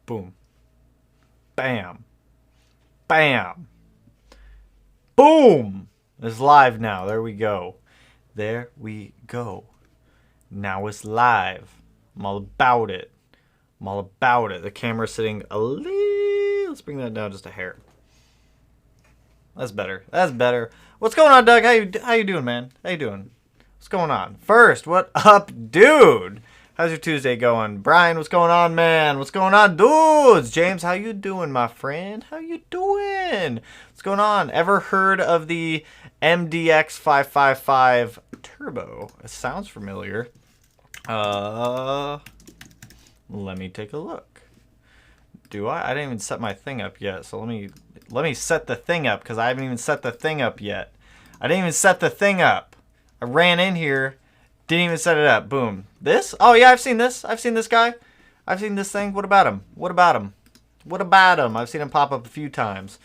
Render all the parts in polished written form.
Boom. Bam. Bam. Boom. It's live now. There we go. There we go. Now it's live. I'm all about it. I'm all about it. The camera's sitting a little... Let's bring that down just a hair. That's better. That's better. What's going on, Doug? How you doing, man? How you doing? What's going on? First, what up, dude? How's your Tuesday going? Brian, what's going on, man? What's going on, dudes? James, how you doing, my friend? How you doing? What's going on? Ever heard of the MDX 555 Turbo? It sounds familiar. Let me take a look. Do I? I didn't even set my thing up yet, so let me set the thing up, because I haven't even set the thing up yet. I didn't even set the thing up. I ran in here, didn't even set it up. Boom. This? Oh, yeah, I've seen this. I've seen this guy. I've seen this thing. What about him? What about him? What about him? I've seen him pop up a few times.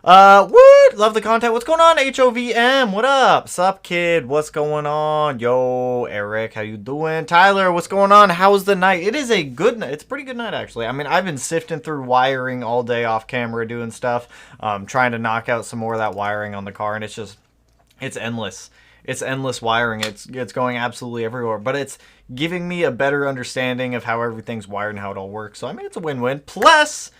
What? Love the content. What's going on, HOVM? What up? Sup, kid? What's going on? Yo, Eric, how you doing? Tyler, what's going on? How's the night? It is a good night. It's a pretty good night, actually. I mean, I've been sifting through wiring all day off camera doing stuff, trying to knock out some more of that wiring on the car, and it's just, it's endless. It's endless wiring. It's going absolutely everywhere, but it's giving me a better understanding of how everything's wired and how it all works. So, I mean, it's a win-win. Plus,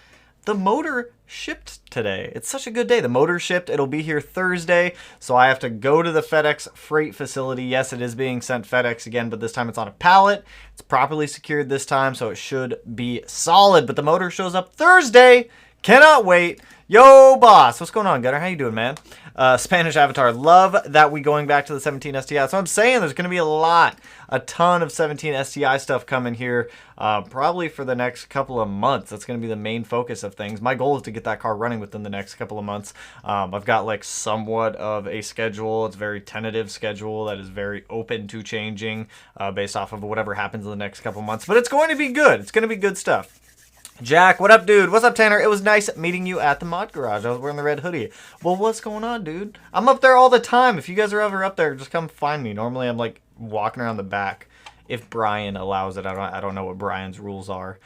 the motor shipped today. It's such a good day. The motor shipped. It'll be here Thursday, so I have to go to the FedEx freight facility. Yes, it is being sent FedEx again, but this time it's on a pallet. It's properly secured this time, so it should be solid. But the motor shows up Thursday. Cannot wait. Yo, boss. What's going on, Gunner? How you doing, man? Spanish Avatar. Love that we going back to the 17 STI. So I'm saying there's going to be a ton of 17 STI stuff coming here, probably for the next couple of months. That's going to be the main focus of things. My goal is to get that car running within the next couple of months. I've got like somewhat of a schedule. It's a very tentative schedule that is very open to changing based off of whatever happens in the next couple of months. But it's going to be good. It's going to be good stuff. Jack, what up, dude? What's up, Tanner? It was nice meeting you at the mod garage. I was wearing the red hoodie. Well, what's going on, dude? I'm up there all the time. If you guys are ever up there, just come find me. Normally, I'm like walking around the back. If Brian allows it, I don't know what Brian's rules are.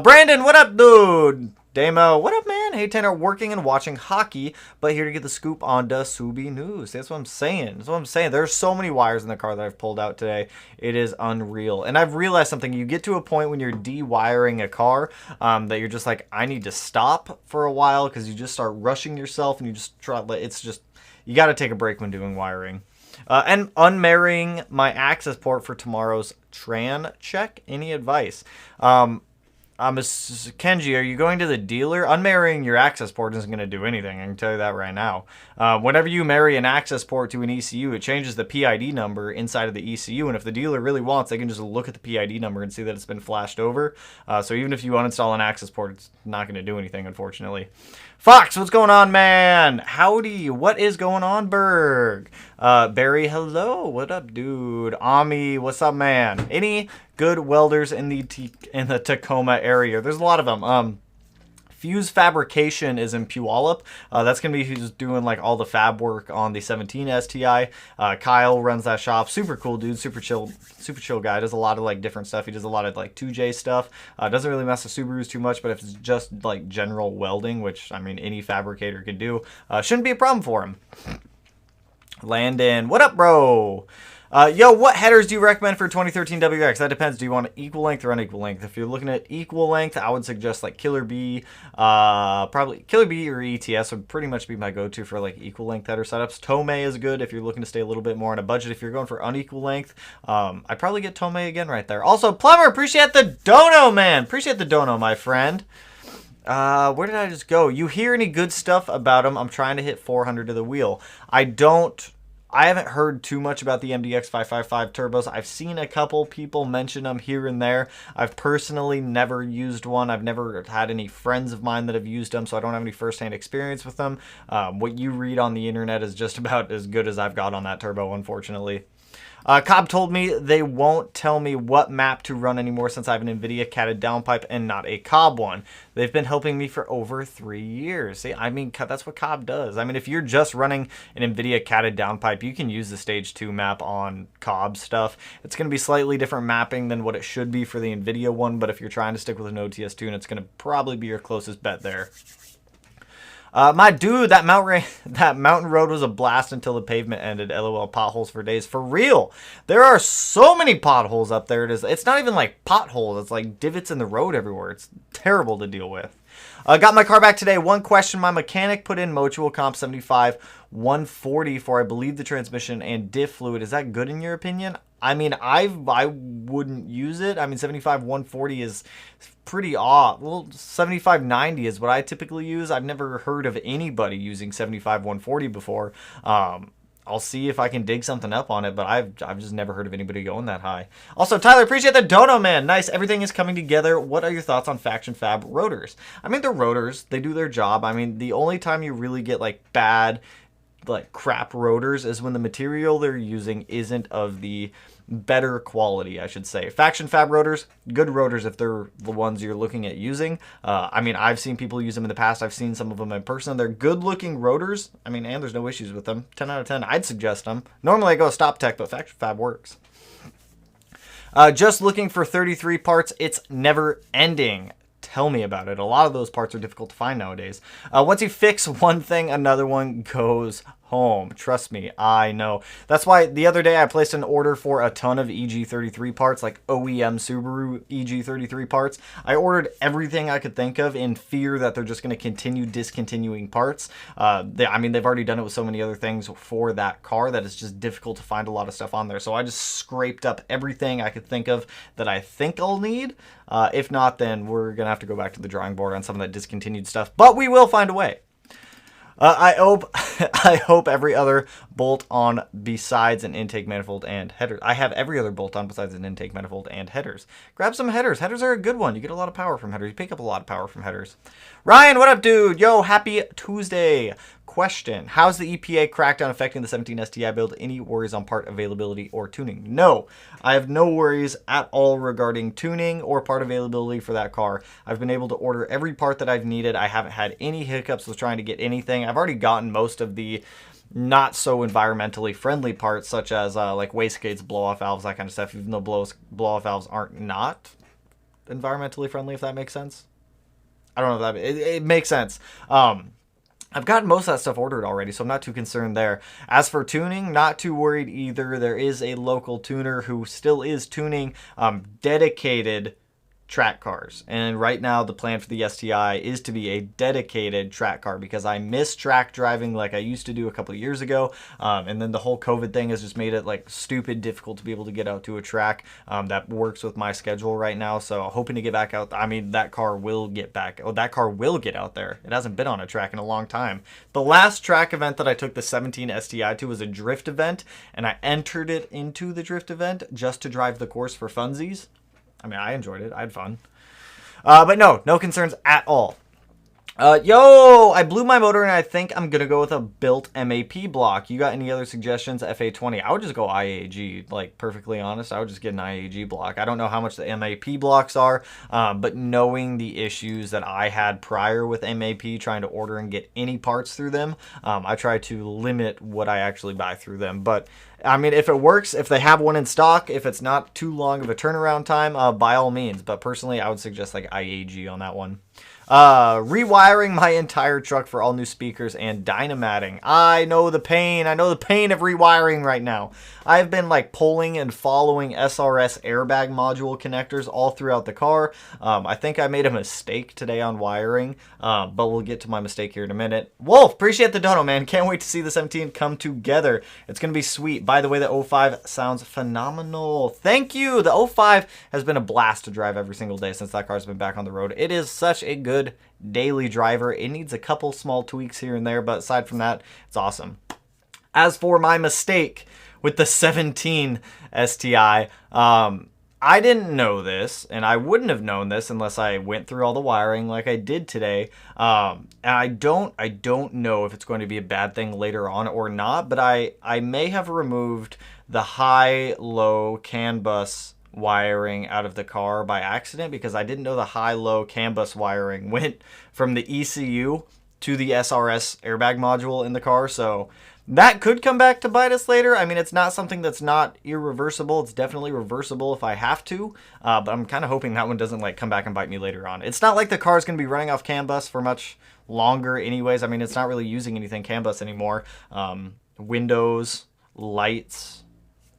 Brandon, what up, dude? Damo, what up, man? Hey, Tanner, working and watching hockey, but here to get the scoop on the Subi news. That's what I'm saying. That's what I'm saying. There's so many wires in the car that I've pulled out today. It is unreal. And I've realized something. You get to a point when you're de-wiring a car that you're just like, I need to stop for a while, because you just start rushing yourself and you just try. It's just, you got to take a break when doing wiring. And unmarrying my access port for tomorrow's Tran check. Any advice? Kenji, are you going to the dealer? Unmarrying your access port isn't going to do anything. I can tell you that right now. Whenever you marry an access port to an ECU, it changes the PID number inside of the ECU. And if the dealer really wants, they can just look at the PID number and see that it's been flashed over. So even if you uninstall an access port, it's not going to do anything, unfortunately. Fox, what's going on, man? Howdy. What is going on, Berg? Barry, hello. What up, dude? Ami, what's up, man? Any good welders in the Tacoma area? There's a lot of them. Fuse Fabrication is in Puyallup. That's going to be who's doing like all the fab work on the 17 STI. Kyle runs that shop. Super cool dude. Super chill guy. Does a lot of like different stuff. He does a lot of like 2J stuff. Doesn't really mess with Subarus too much, but if it's just like general welding, which I mean any fabricator can do, shouldn't be a problem for him. Landon, what up, bro? Yo, what headers do you recommend for 2013 WX? That depends. Do you want equal length or unequal length? If you're looking at equal length, I would suggest like Killer B. Probably Killer B or ETS would pretty much be my go-to for like equal length header setups. Tomei is good if you're looking to stay a little bit more on a budget. If you're going for unequal length, I'd probably get Tomei again right there. Also, Plumber, appreciate the dono, man. Appreciate the dono, my friend. Where did I just go? You hear any good stuff about him? I'm trying to hit 400 to the wheel. I haven't heard too much about the MDX 555 turbos. I've seen a couple people mention them here and there. I've personally never used one. I've never had any friends of mine that have used them, so I don't have any firsthand experience with them. What you read on the internet is just about as good as I've got on that turbo, unfortunately. Cobb told me they won't tell me what map to run anymore since I have an NVIDIA catted downpipe and not a Cobb one. They've been helping me for over 3 years. See, I mean, that's what Cobb does. I mean, if you're just running an NVIDIA catted downpipe, you can use the Stage 2 map on Cobb stuff. It's going to be slightly different mapping than what it should be for the NVIDIA one, but if you're trying to stick with an OTS tune, it's going to probably be your closest bet there. My dude, that mountain road was a blast until the pavement ended. LOL, potholes for days. For real, there are so many potholes up there. It's not even like potholes. It's like divots in the road everywhere. It's terrible to deal with. Got my car back today. One question. My mechanic put in Mutual Comp 75 140 for, I believe, the transmission and diff fluid. Is that good in your opinion? I mean, I wouldn't use it. I mean, 75 140 is pretty odd. Well, 75 90 is what I typically use. I've never heard of anybody using 75 140 before. I'll see if I can dig something up on it, but I've just never heard of anybody going that high. Also, Tyler, appreciate the dono, man. Nice. Everything is coming together. What are your thoughts on Faction Fab rotors? I mean, they're rotors. They do their job. I mean, the only time you really get like bad, like crap rotors is when the material they're using isn't of the better quality, I should say. Faction Fab rotors, good rotors if they're the ones you're looking at using. I mean, I've seen people use them in the past. I've seen some of them in person. They're good looking rotors. I mean, and there's no issues with them. 10 out of 10. I'd suggest them. Normally I go Stop Tech, but Faction Fab works. Just looking for 33 parts. It's never ending. Tell me about it. A lot of those parts are difficult to find nowadays. Once you fix one thing, another one goes home. Trust me, I know. That's why the other day I placed an order for a ton of EG33 parts, like OEM Subaru EG33 parts. I ordered everything I could think of in fear that they're just going to continue discontinuing parts. I mean, they've already done it with so many other things for that car that it's just difficult to find a lot of stuff on there. So I just scraped up everything I could think of that I think I'll need. If not, then we're going to have to go back to the drawing board on some of that discontinued stuff. But we will find a way. I hope every other bolt on besides an intake manifold and headers. I have every other bolt on besides an intake manifold and headers. Grab some headers. Headers are a good one. You get a lot of power from headers. You pick up a lot of power from headers. Ryan, what up, dude? Yo, happy Tuesday. Question: how's the EPA crackdown affecting the 17 STI build? Any worries on part availability or tuning? No, I have no worries at all regarding tuning or part availability for that car. I've been able to order every part that I've needed. I haven't had any hiccups with trying to get anything. I've already gotten most of the not so environmentally friendly parts, such as like wastegates, blow-off valves, that kind of stuff, even though blow-off valves aren't not environmentally friendly, if that makes sense. I don't know if that it makes sense. I've gotten most of that stuff ordered already, so I'm not too concerned there. As for tuning, not too worried either. There is a local tuner who still is tuning dedicated track cars, and right now the plan for the STI is to be a dedicated track car because I miss track driving like I used to do a couple of years ago, and then the whole COVID thing has just made it like stupid difficult to be able to get out to a track that works with my schedule right now. So hoping to get back out. I mean, that car will get back. Oh, that car will get out there. It hasn't been on a track in a long time. The last track event that I took the 17 STI to was a drift event, and I entered it into the drift event just to drive the course for funsies. I mean, I enjoyed it. I had fun. But no concerns at all. Yo, I blew my motor and I think I'm going to go with a built MAP block. You got any other suggestions? FA20. I would just go IAG. Like, perfectly honest, I would just get an IAG block. I don't know how much the MAP blocks are, but knowing the issues that I had prior with MAP, trying to order and get any parts through them, I try to limit what I actually buy through them. But I mean, if it works, if they have one in stock, if it's not too long of a turnaround time, by all means. But personally, I would suggest like IAG on that one. Rewiring my entire truck for all new speakers and dynamatting. I know the pain. I know the pain of rewiring right now. I've been like pulling and following SRS airbag module connectors all throughout the car. I think I made a mistake today on wiring, but we'll get to my mistake here in a minute. Wolf, appreciate the dono, man. Can't wait to see the 17 come together. It's going to be sweet. By the way, the 05 sounds phenomenal. Thank you. The 05 has been a blast to drive every single day since that car's been back on the road. It is such a good daily driver. It needs a couple small tweaks here and there, but aside from that, it's awesome. As for my mistake with the 17 STI, I didn't know this, and I wouldn't have known this unless I went through all the wiring like I did today. And I don't know if it's going to be a bad thing later on or not, but I may have removed the high-low CAN bus wiring out of the car by accident, because I didn't know the high-low CAN bus wiring went from the ECU to the SRS airbag module in the car. So that could come back to bite us later. I mean, it's not something that's not irreversible. It's definitely reversible if I have to, but I'm kind of hoping that one doesn't like come back and bite me later on. It's not like the car's going to be running off CAN bus for much longer anyways. I mean, it's not really using anything CAN bus anymore. Windows, lights,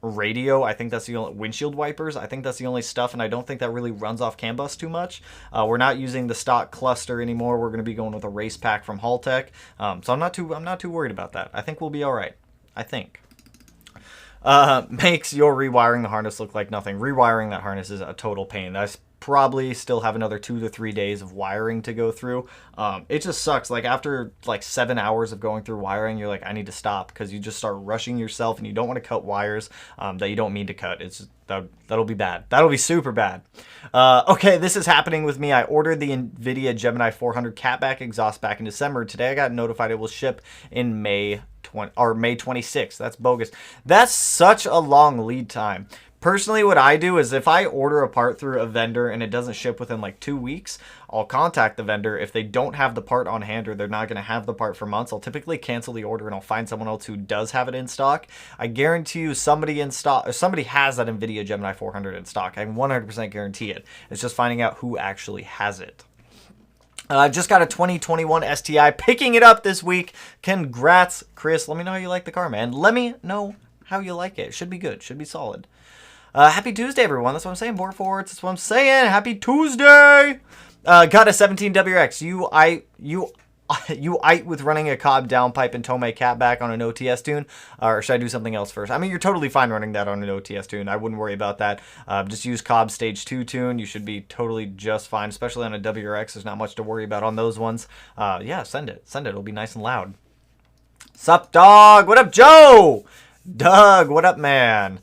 radio, I think that's the only, windshield wipers, I think that's the only stuff, and I don't think that really runs off CAN bus too much. We're not using the stock cluster anymore. We're going to be going with a race pack from Haltech, so I'm not too worried about that. I think we'll be all right. I think. Makes your rewiring the harness look like nothing. Rewiring that harness is a total pain. That's probably still have another 2 to 3 days of wiring to go through. It just sucks. Like after like 7 hours of going through wiring, you're like, I need to stop, because you just start rushing yourself and you don't want to cut wires that you don't mean to cut. It's just, that'll be bad. That'll be super bad. Okay, this is happening with me. I ordered the NVIDIA Gemini 400 catback exhaust back in December. Today I got notified it will ship in May 26th. That's bogus. That's such a long lead time. Personally, what I do is if I order a part through a vendor and it doesn't ship within like 2 weeks, I'll contact the vendor. If they don't have the part on hand or they're not going to have the part for months, I'll typically cancel the order and I'll find someone else who does have it in stock. I guarantee you somebody in stock, or somebody has that NVIDIA Gemini 400 in stock. I can 100% guarantee it. It's just finding out who actually has it. I just got a 2021 STI, picking it up this week. Congrats, Chris. Let me know how you like the car, man. Let me know how you like it. It should be good. Should be solid. Happy Tuesday, everyone. That's what I'm saying. Board forwards. That's what I'm saying. Happy Tuesday. Got a 17 WRX. You with running a Cobb downpipe and Tomei catback on an OTS tune, or should I do something else first? I mean, you're totally fine running that on an OTS tune. I wouldn't worry about that. Just use Cobb Stage 2 tune. You should be totally just fine, especially on a WRX. There's not much to worry about on those ones. Yeah, send it. Send it. It'll be nice and loud. Sup, dog? What up, Joe? Doug, what up, man?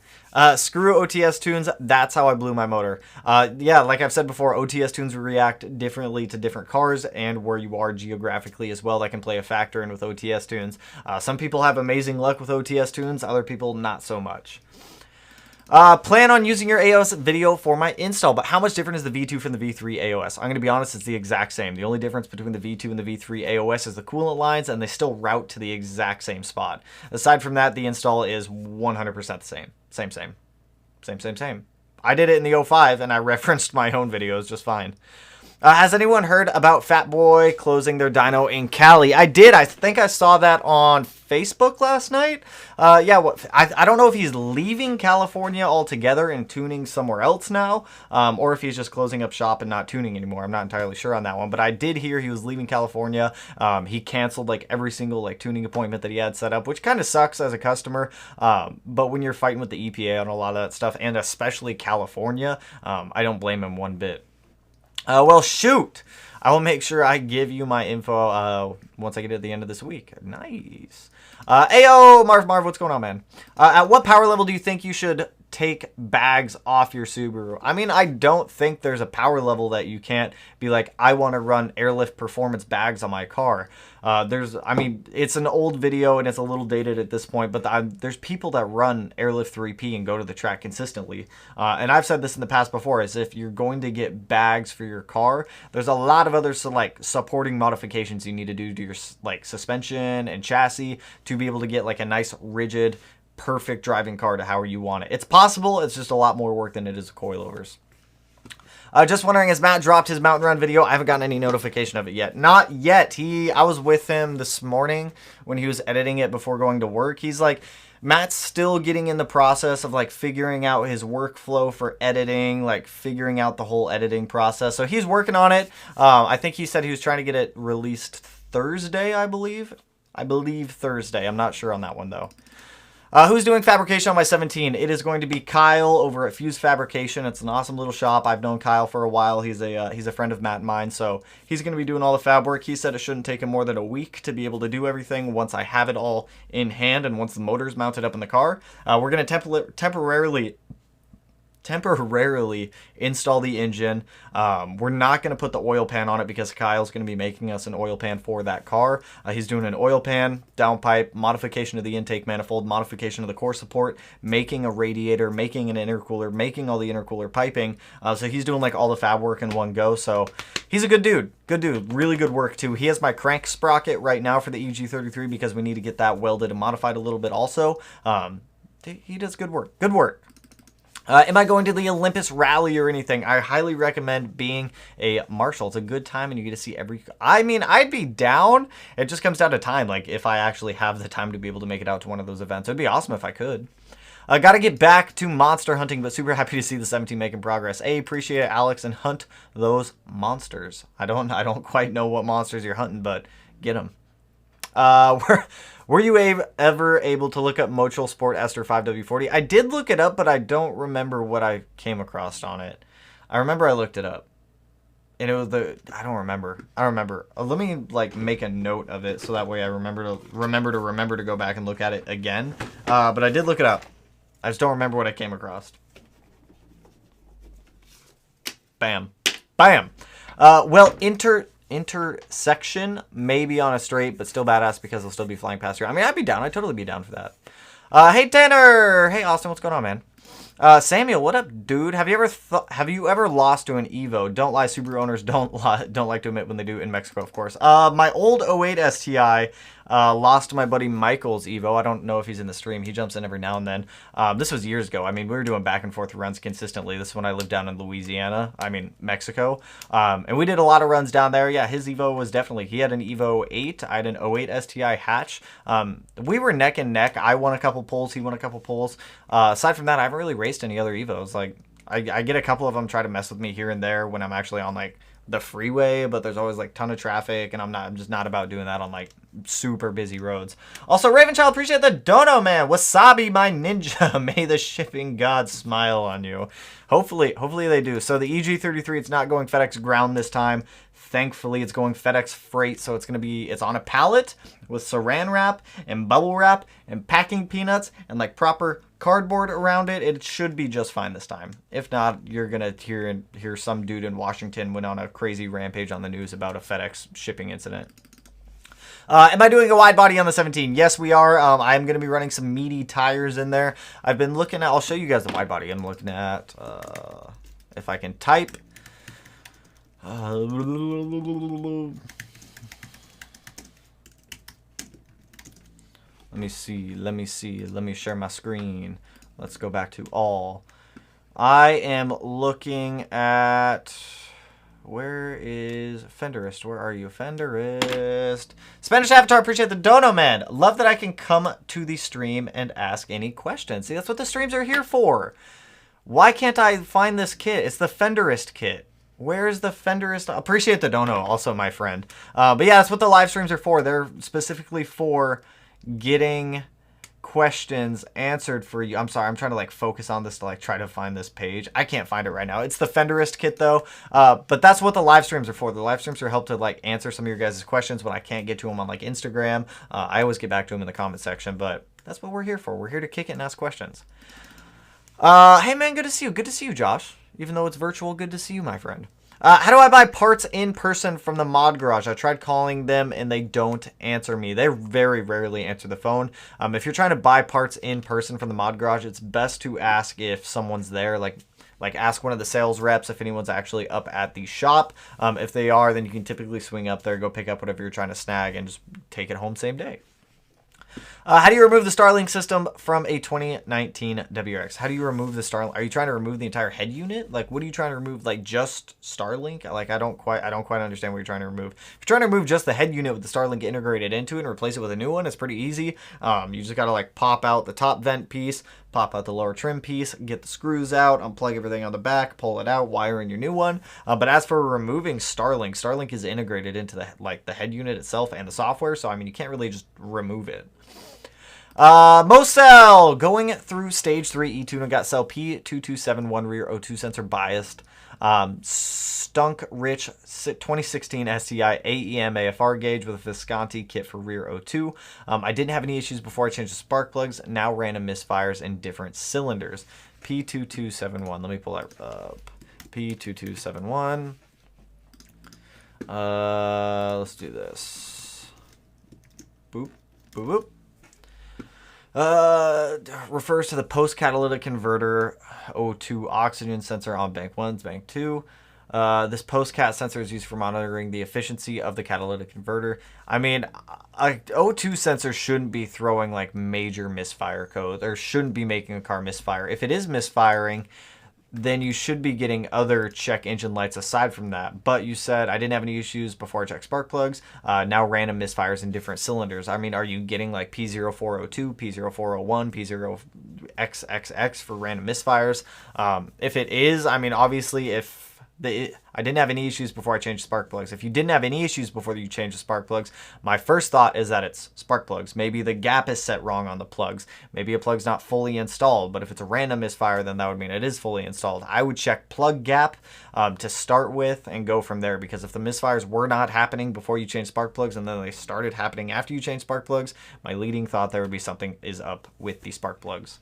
Screw OTS tunes. That's how I blew my motor. Yeah, like I've said before, OTS tunes react differently to different cars and where you are geographically as well. That can play a factor in with OTS tunes. Some people have amazing luck with OTS tunes. Other people, not so much. Plan on using your AOS video for my install, but how much different is the V2 from the V3 AOS? I'm going to be honest, it's the exact same. The only difference between the V2 and the V3 AOS is the coolant lines, and they still route to the exact same spot. Aside from that, the install is 100% the same. Same. I did it in the 05, and I referenced my own videos just fine. Has anyone heard about Fat Boy closing their dyno in Cali? I did. I think I saw that on Facebook last night. Yeah, I don't know if he's leaving California altogether and tuning somewhere else now, or if he's just closing up shop and not tuning anymore. I'm not entirely sure on that one, but I did hear he was leaving California. He canceled like every single like tuning appointment that he had set up, which kind of sucks as a customer. But when you're fighting with the EPA on a lot of that stuff, and especially California, I don't blame him one bit. Well, shoot. I will make sure I give you my info once I get at the end of this week. Nice. Ayo, Marv, what's going on, man? At what power level do you think you should take bags off your Subaru? I mean, I don't think there's a power level that you can't be like, I want to run airlift performance bags on my car. I mean, it's an old video and it's a little dated at this point, but there's people that run airlift 3P and go to the track consistently. And I've said this in the past before, is if you're going to get bags for your car, there's a lot of other supporting modifications you need to do to your like suspension and chassis to be able to get like a nice rigid, perfect driving car to however you want it. It's possible. It's just a lot more work than it is coilovers. Just wondering, has Matt dropped his mountain run video? I haven't gotten any notification of it yet. Not yet. I was with him this morning when he was editing it before going to work. He's like, Matt's still getting in the process of like figuring out his workflow for editing, like figuring out the whole editing process. So he's working on it. I think he said he was trying to get it released Thursday, I believe. I believe Thursday. I'm not sure on that one though. Who's doing fabrication on my 17? It is going to be Kyle over at Fuse Fabrication. It's an awesome little shop. I've known Kyle for a while. He's a friend of Matt and mine, so he's going to be doing all the fab work. He said it shouldn't take him more than a week to be able to do everything once I have it all in hand and once the motor's mounted up in the car. We're going to temporarily temporarily install the engine. We're not going to put the oil pan on it because Kyle's going to be making us an oil pan for that car. He's doing an oil pan, downpipe, modification of the intake manifold, modification of the core support, making a radiator, making an intercooler, making all the intercooler piping. So he's doing like all the fab work in one go. So he's a good dude. Good dude. Really good work too. He has my crank sprocket right now for the EG33 because we need to get that welded and modified a little bit also. He does good work. Good work. Am I going to the Olympus Rally or anything? I highly recommend being a marshal. It's a good time and you get to see every... I mean, I'd be down. It just comes down to time. Like, if I actually have the time to be able to make it out to one of those events. It'd be awesome if I could. Got to get back to monster hunting, but super happy to see the 17 making progress. Appreciate it, Alex, and hunt those monsters. I don't quite know what monsters you're hunting, but get them. Were you ever able to look up Motul Sport Ester 5W40? I did look it up, but I don't remember what I came across on it. I remember I looked it up. And it was I don't remember. Let me like make a note of it so that way I remember to go back and look at it again. But I did look it up. I just don't remember what I came across. Bam. Bam. Well, intersection, maybe on a straight, but still badass because they'll still be flying past here. I mean, I'd be down. I'd totally be down for that. Hey, Tanner. Hey, Austin. What's going on, man? Samuel, what up, dude? Have you ever lost to an Evo? Don't lie, Subaru owners don't like to admit when they do in Mexico, of course. My old 08 STI lost to my buddy Michael's Evo. I don't know if he's in the stream. He jumps in every now and then. This was years ago. I mean, we were doing back and forth runs consistently. This is when I lived down in Mexico. And we did a lot of runs down there. Yeah, his Evo was definitely, he had an Evo 8. I had an 08 STI hatch. We were neck and neck. I won a couple pulls. He won a couple pulls. Aside from that, I haven't really raced any other Evos. Like, I get a couple of them try to mess with me here and there when I'm actually on like the freeway, but there's always like ton of traffic, and I'm just not about doing that on like super busy roads. Also, Ravenchild, appreciate the dono, man. Wasabi, my ninja. May the shipping gods smile on you. Hopefully they do. So the EG33, it's not going FedEx ground this time. Thankfully, it's going FedEx freight, so it's on a pallet with saran wrap and bubble wrap and packing peanuts and like proper cardboard around it. It should be just fine this time. If not, you're gonna hear some dude in Washington went on a crazy rampage on the news about a FedEx shipping incident. Am I doing a wide body on the 17? Yes, we are. I'm going to be running some meaty tires in there. I've been looking at... I'll show you guys the wide body. I'm looking at... if I can type... Let me see. Let me share my screen. Let's go back to all. I am looking at... Where is Fenderist? Where are you, Fenderist? Spanish Avatar, appreciate the dono, man. Love that I can come to the stream and ask any questions. See, that's what the streams are here for. Why can't I find this kit? It's the Fenderist kit. Where is the Fenderist? Appreciate the dono, also, my friend. But yeah, that's what the live streams are for. They're specifically for getting questions answered for you. I'm sorry, I'm trying to like focus on this to like try to find this page. I can't find it right now. It's the Fenderist kit though. But that's what the live streams are for. The live streams are help to like answer some of your guys' questions when I can't get to them on like Instagram. I always get back to them in the comment section, but that's what we're here for. We're here to kick it and ask questions. Hey man, good to see you. Good to see you, Josh. Even though it's virtual, good to see you, my friend. How do I buy parts in person from the mod garage? I tried calling them and they don't answer me. They very rarely answer the phone. If you're trying to buy parts in person from the mod garage, it's best to ask if someone's there. Like ask one of the sales reps if anyone's actually up at the shop. If they are, then you can typically swing up there, go pick up whatever you're trying to snag, and just take it home same day. How do you remove the Starlink system from a 2019 WRX? How do you remove the Starlink? Are you trying to remove the entire head unit? Like, what are you trying to remove? Like, just Starlink? Like, I don't quite understand what you're trying to remove. If you're trying to remove just the head unit with the Starlink integrated into it and replace it with a new one, it's pretty easy. You just got to, like, pop out the top vent piece, pop out the lower trim piece, get the screws out, unplug everything on the back, pull it out, wire in your new one. But as for removing Starlink, Starlink is integrated into the head unit itself and the software, so, I mean, you can't really just remove it. Mosel, going through stage 3 E2 and got cell P2271 rear O2 sensor biased. Stunk rich 2016 STI AEM AFR gauge with a Visconti kit for rear O2. I didn't have any issues before I changed the spark plugs. Now random misfires in different cylinders. P2271. Let me pull that up. P2271. Let's do this. Boop, boop, boop. Refers to the post-catalytic converter O2 oxygen sensor on bank 1, bank 2. This post-cat sensor is used for monitoring the efficiency of the catalytic converter. I mean, a O2 sensor shouldn't be throwing like major misfire code, or shouldn't be making a car misfire. If it is misfiring, then you should be getting other check engine lights aside from that. But you said I didn't have any issues before I checked spark plugs. Now random misfires in different cylinders. I mean, are you getting like P0402, P0401, P0XXX for random misfires? If it is, I mean, obviously if I didn't have any issues before I changed spark plugs. If you didn't have any issues before you changed the spark plugs, my first thought is that it's spark plugs. Maybe the gap is set wrong on the plugs. Maybe a plug's not fully installed, but if it's a random misfire, then that would mean it is fully installed. I would check plug gap to start with and go from there, because if the misfires were not happening before you changed spark plugs and then they started happening after you changed spark plugs, my leading thought there would be something is up with the spark plugs.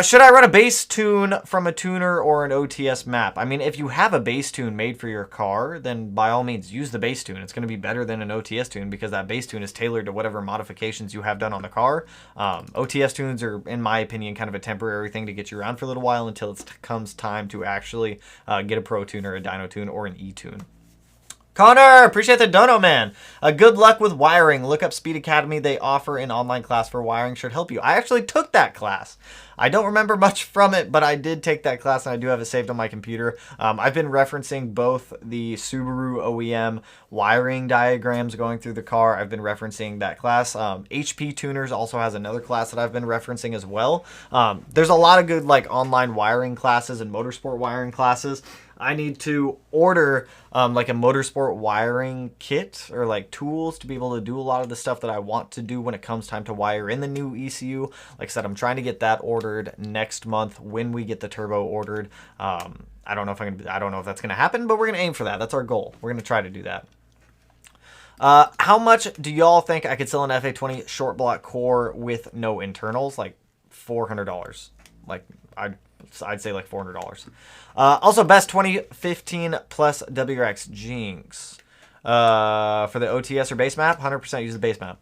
Should I run a base tune from a tuner or an OTS map? I mean, if you have a base tune made for your car, then by all means use the base tune. It's going to be better than an OTS tune because that base tune is tailored to whatever modifications you have done on the car. OTS tunes are, in my opinion, kind of a temporary thing to get you around for a little while until it comes time to actually get a Pro Tune or a Dyno Tune or an E-Tune. Connor, appreciate the dono, man. Good luck with wiring. Look up Speed Academy. They offer an online class for wiring. Should help you. I actually took that class. I don't remember much from it, but I did take that class, and I do have it saved on my computer. I've been referencing both the Subaru OEM wiring diagrams going through the car. I've been referencing that class. HP Tuners also has another class that I've been referencing as well. There's a lot of good like online wiring classes and motorsport wiring classes. I need to order like a motorsport wiring kit or like tools to be able to do a lot of the stuff that I want to do when it comes time to wire in the new ECU. Like I said, I'm trying to get that ordered next month when we get the turbo ordered. I don't know if that's gonna happen, but we're gonna aim for that. That's our goal. We're gonna try to do that. How much do y'all think I could sell an FA20 short block core with no internals? Like $400. Like I'd say like $400. Also, best 2015 plus WRX Jinx. For the OTS or base map, 100% use the base map.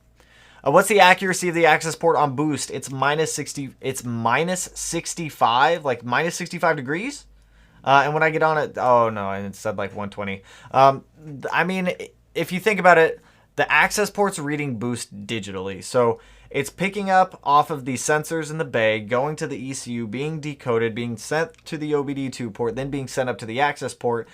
What's the accuracy of the access port on boost? It's minus 60. It's minus 65, like minus 65 degrees. And when I get on it, oh no, it said like 120. I mean, if you think about it, the access port's reading boost digitally, so it's picking up off of the sensors in the bay, going to the ECU, being decoded, being sent to the OBD2 port, then being sent up to the access port.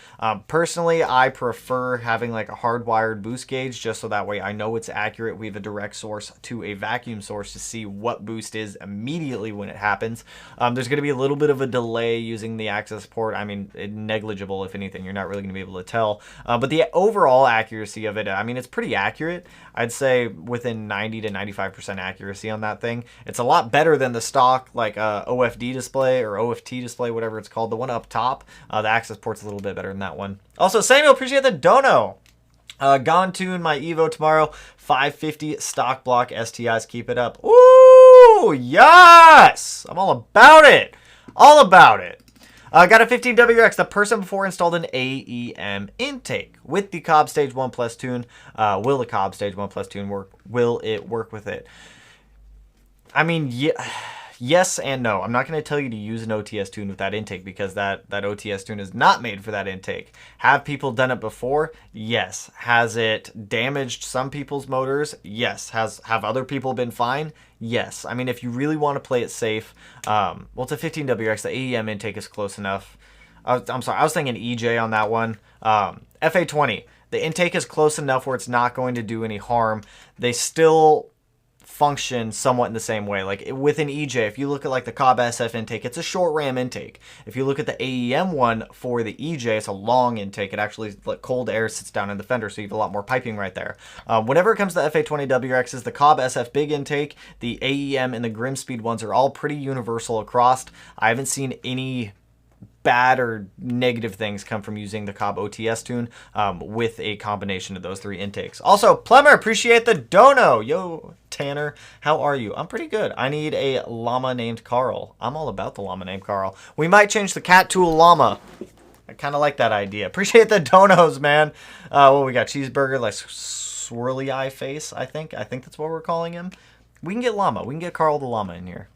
Personally, I prefer having like a hardwired boost gauge just so that way I know it's accurate. We have a direct source to a vacuum source to see what boost is immediately when it happens. There's going to be a little bit of a delay using the access port. I mean, negligible if anything. You're not really going to be able to tell. But the overall accuracy of it, I mean, it's pretty accurate. I'd say within 90 to 95% accuracy on that thing. It's a lot better than the stock like OFD display or OFT display, whatever it's called, the one up top. The access port's a little bit better than that one. Also, Samuel, appreciate the dono. Gone tune my Evo tomorrow. 550 stock block STIs. Keep it up. Ooh, yes! I'm all about it. All about it. Got a 15 WRX. The person before installed an AEM intake with the Cobb Stage 1 Plus tune. Will the Cobb Stage 1 Plus tune work? Will it work with it? I mean, yes and no. I'm not going to tell you to use an OTS tune with that intake because that OTS tune is not made for that intake. Have people done it before? Yes. Has it damaged some people's motors? Yes. Have other people been fine? Yes. I mean, if you really want to play it safe, well, it's a 15 WRX. The AEM intake is close enough. I'm sorry. I was thinking EJ on that one. FA20. The intake is close enough where it's not going to do any harm. They still function somewhat in the same way. Like with an EJ, if you look at like the Cobb SF intake, it's a short ram intake. If you look at the AEM one for the EJ, it's a long intake. It actually, like, cold air sits down in the fender, so you have a lot more piping right there. Whenever it comes to FA20 WRXs, the Cobb SF big intake, the AEM and the Grimspeed ones are all pretty universal across. I haven't seen any bad or negative things come from using the Cobb OTS tune with a combination of those 3 intakes. Also, Plumber, appreciate the dono. Yo, Tanner, how are you? I'm pretty good. I need a llama named Carl. I'm all about the llama named Carl. We might change the cat to a llama. I kind of like that idea. Appreciate the donos, man. What we got? Cheeseburger, like swirly eye face, I think. I think that's what we're calling him. We can get llama. We can get Carl the llama in here.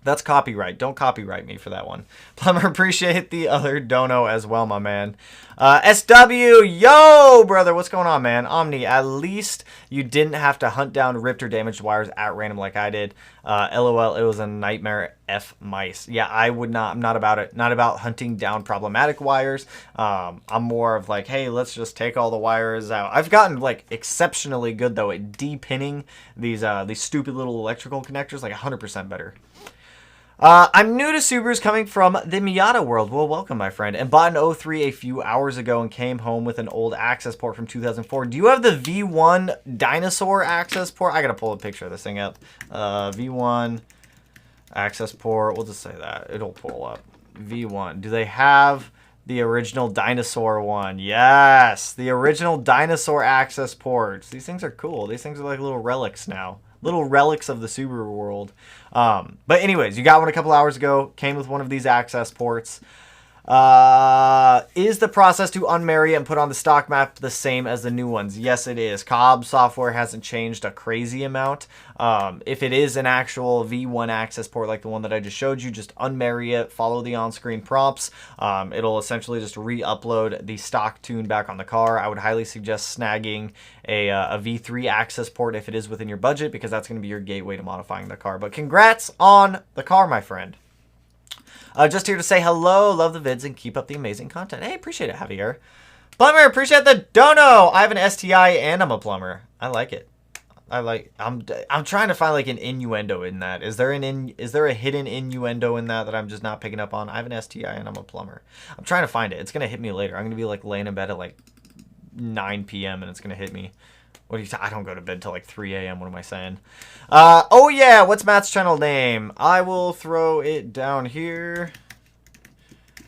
That's copyright. Don't copyright me for that one. Plumber, appreciate the other dono as well, my man. SW, yo, brother, what's going on, man? Omni, at least you didn't have to hunt down ripped or damaged wires at random like I did. LOL, it was a nightmare. F mice. Yeah, I would not. I'm not about it. Not about hunting down problematic wires. I'm more of like, hey, let's just take all the wires out. I've gotten like exceptionally good though at de-pinning these stupid little electrical connectors, like 100% better. I'm new to Subarus, coming from the Miata world. Well, welcome, my friend. And bought an 03 a few hours ago and came home with an old access port from 2004. Do you have the V1 dinosaur access port? I gotta pull a picture of this thing up. V1 access port. We'll just say that. It'll pull up. V1. Do they have the original dinosaur one? Yes! The original dinosaur access ports. These things are cool. These things are like little relics now. Little relics of the Subaru world. But anyways, you got one a couple hours ago. Came with one of these access ports. Is the process to unmarry it and put on the stock map the same as the new ones? Yes, it is. Cobb software hasn't changed a crazy amount. If it is an actual V1 access port like the one that I just showed you, just unmarry it, follow the on-screen prompts. It'll essentially just re-upload the stock tune back on the car. I would highly suggest snagging a V3 access port if it is within your budget, because that's going to be your gateway to modifying the car. But congrats on the car, my friend. Just here to say hello, love the vids, and keep up the amazing content. Hey, appreciate it, Javier. Plumber, appreciate the dono. I have an STI and I'm a plumber. I like it. I'm trying to find like an innuendo in that. Is there a hidden innuendo in that I'm just not picking up on? I have an STI and I'm a plumber. I'm trying to find it. It's gonna hit me later. I'm gonna be like laying in bed at like 9 p.m. and it's gonna hit me. What do you say? I don't go to bed till like 3 a.m. What am I saying? Oh yeah, what's Matt's channel name? I will throw it down here.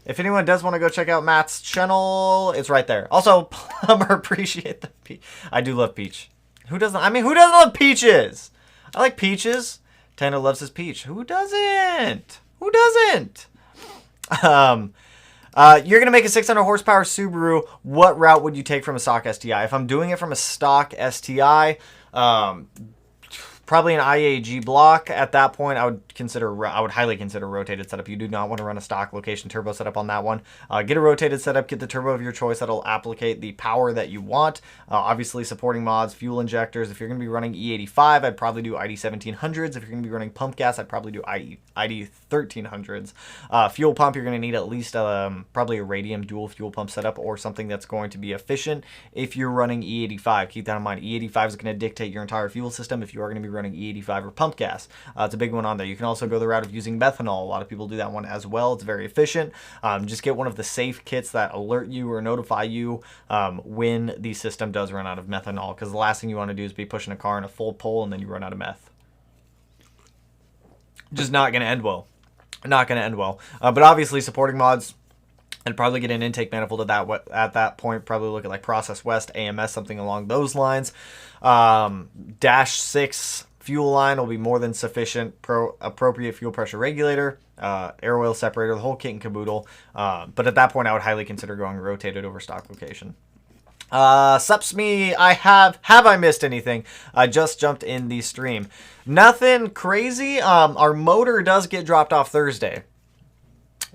If anyone does want to go check out Matt's channel, it's right there. Also, Plumber, appreciate the peach. I do love peach. Who doesn't? I mean, who doesn't love peaches? I like peaches. Tanner loves his peach. Who doesn't? Who doesn't? You're going to make a 600 horsepower Subaru. What route would you take from a stock STI? If I'm doing it from a stock STI, probably an IAG block. At that point, I would highly consider rotated setup. You do not want to run a stock location turbo setup on that one. Get a rotated setup, get the turbo of your choice that'll applicate the power that you want. Obviously supporting mods, fuel injectors. If you're going to be running E85, I'd probably do ID 1700s. If you're going to be running pump gas, I'd probably do ID 1300s. Fuel pump, you're going to need at least probably a radium dual fuel pump setup or something that's going to be efficient if you're running E85. Keep that in mind. E85 is going to dictate your entire fuel system if you are going to be running E85 or pump gas. It's a big one on there. You can also go the route of using methanol. A lot of people do that one as well. It's very efficient. Just get one of the safe kits that alert you or notify you when the system does run out of methanol, because the last thing you want to do is be pushing a car in a full pull and then you run out of meth. Just not going to end well. Not going to end well. But obviously supporting mods, and probably get an intake manifold at that point. Probably look at like Process West, AMS, something along those lines. Dash 6 fuel line will be more than sufficient. Appropriate fuel pressure regulator, air oil separator, the whole kit and caboodle. But at that point, I would highly consider going rotated over stock location. Sups me, have I missed anything? I just jumped in the stream. Nothing crazy. Our motor does get dropped off Thursday,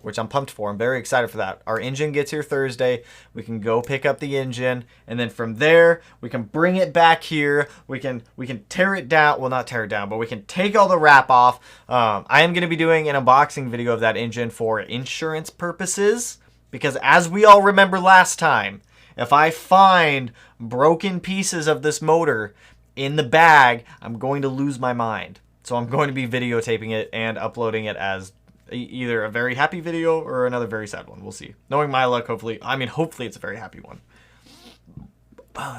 which I'm pumped for. I'm very excited for that. Our engine gets here Thursday. We can go pick up the engine, and then from there, we can bring it back here. We can tear it down. Well, not tear it down, but we can take all the wrap off. I am going to be doing an unboxing video of that engine for insurance purposes, because as we all remember last time, if I find broken pieces of this motor in the bag, I'm going to lose my mind. So I'm going to be videotaping it and uploading it as either a very happy video or another very sad one. We'll see. Knowing my luck, hopefully it's a very happy one.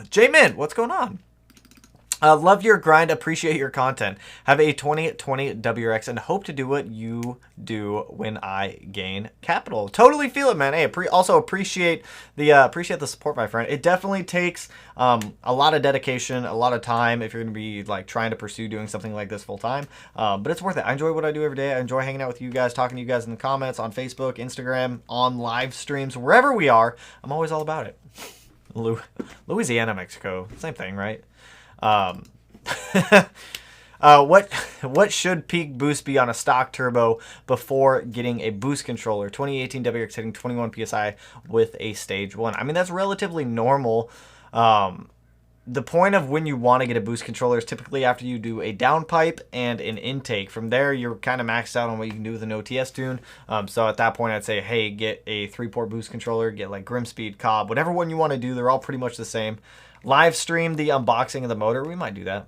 J-Min, what's going on? Love your grind, appreciate your content. Have a 2020 WRX and hope to do what you do when I gain capital. Totally feel it, man. Hey, also appreciate the support, my friend. It definitely takes a lot of dedication, a lot of time if you're going to be like trying to pursue doing something like this full time. But it's worth it. I enjoy what I do every day. I enjoy hanging out with you guys, talking to you guys in the comments, on Facebook, Instagram, on live streams, wherever we are. I'm always all about it. Louisiana, Mexico, same thing, right? What should peak boost be on a stock turbo before getting a boost controller? 2018 WRX hitting 21 psi with a stage 1. I mean, that's relatively normal. The point of when you want to get a boost controller is typically after you do a downpipe and an intake. From there, you're kind of maxed out on what you can do with an OTS tune. So at that point, I'd say, hey, get a 3-port boost controller, get like Grimspeed, Cobb, whatever one you want to do. They're all pretty much the same. Live stream the unboxing of the motor. We might do that.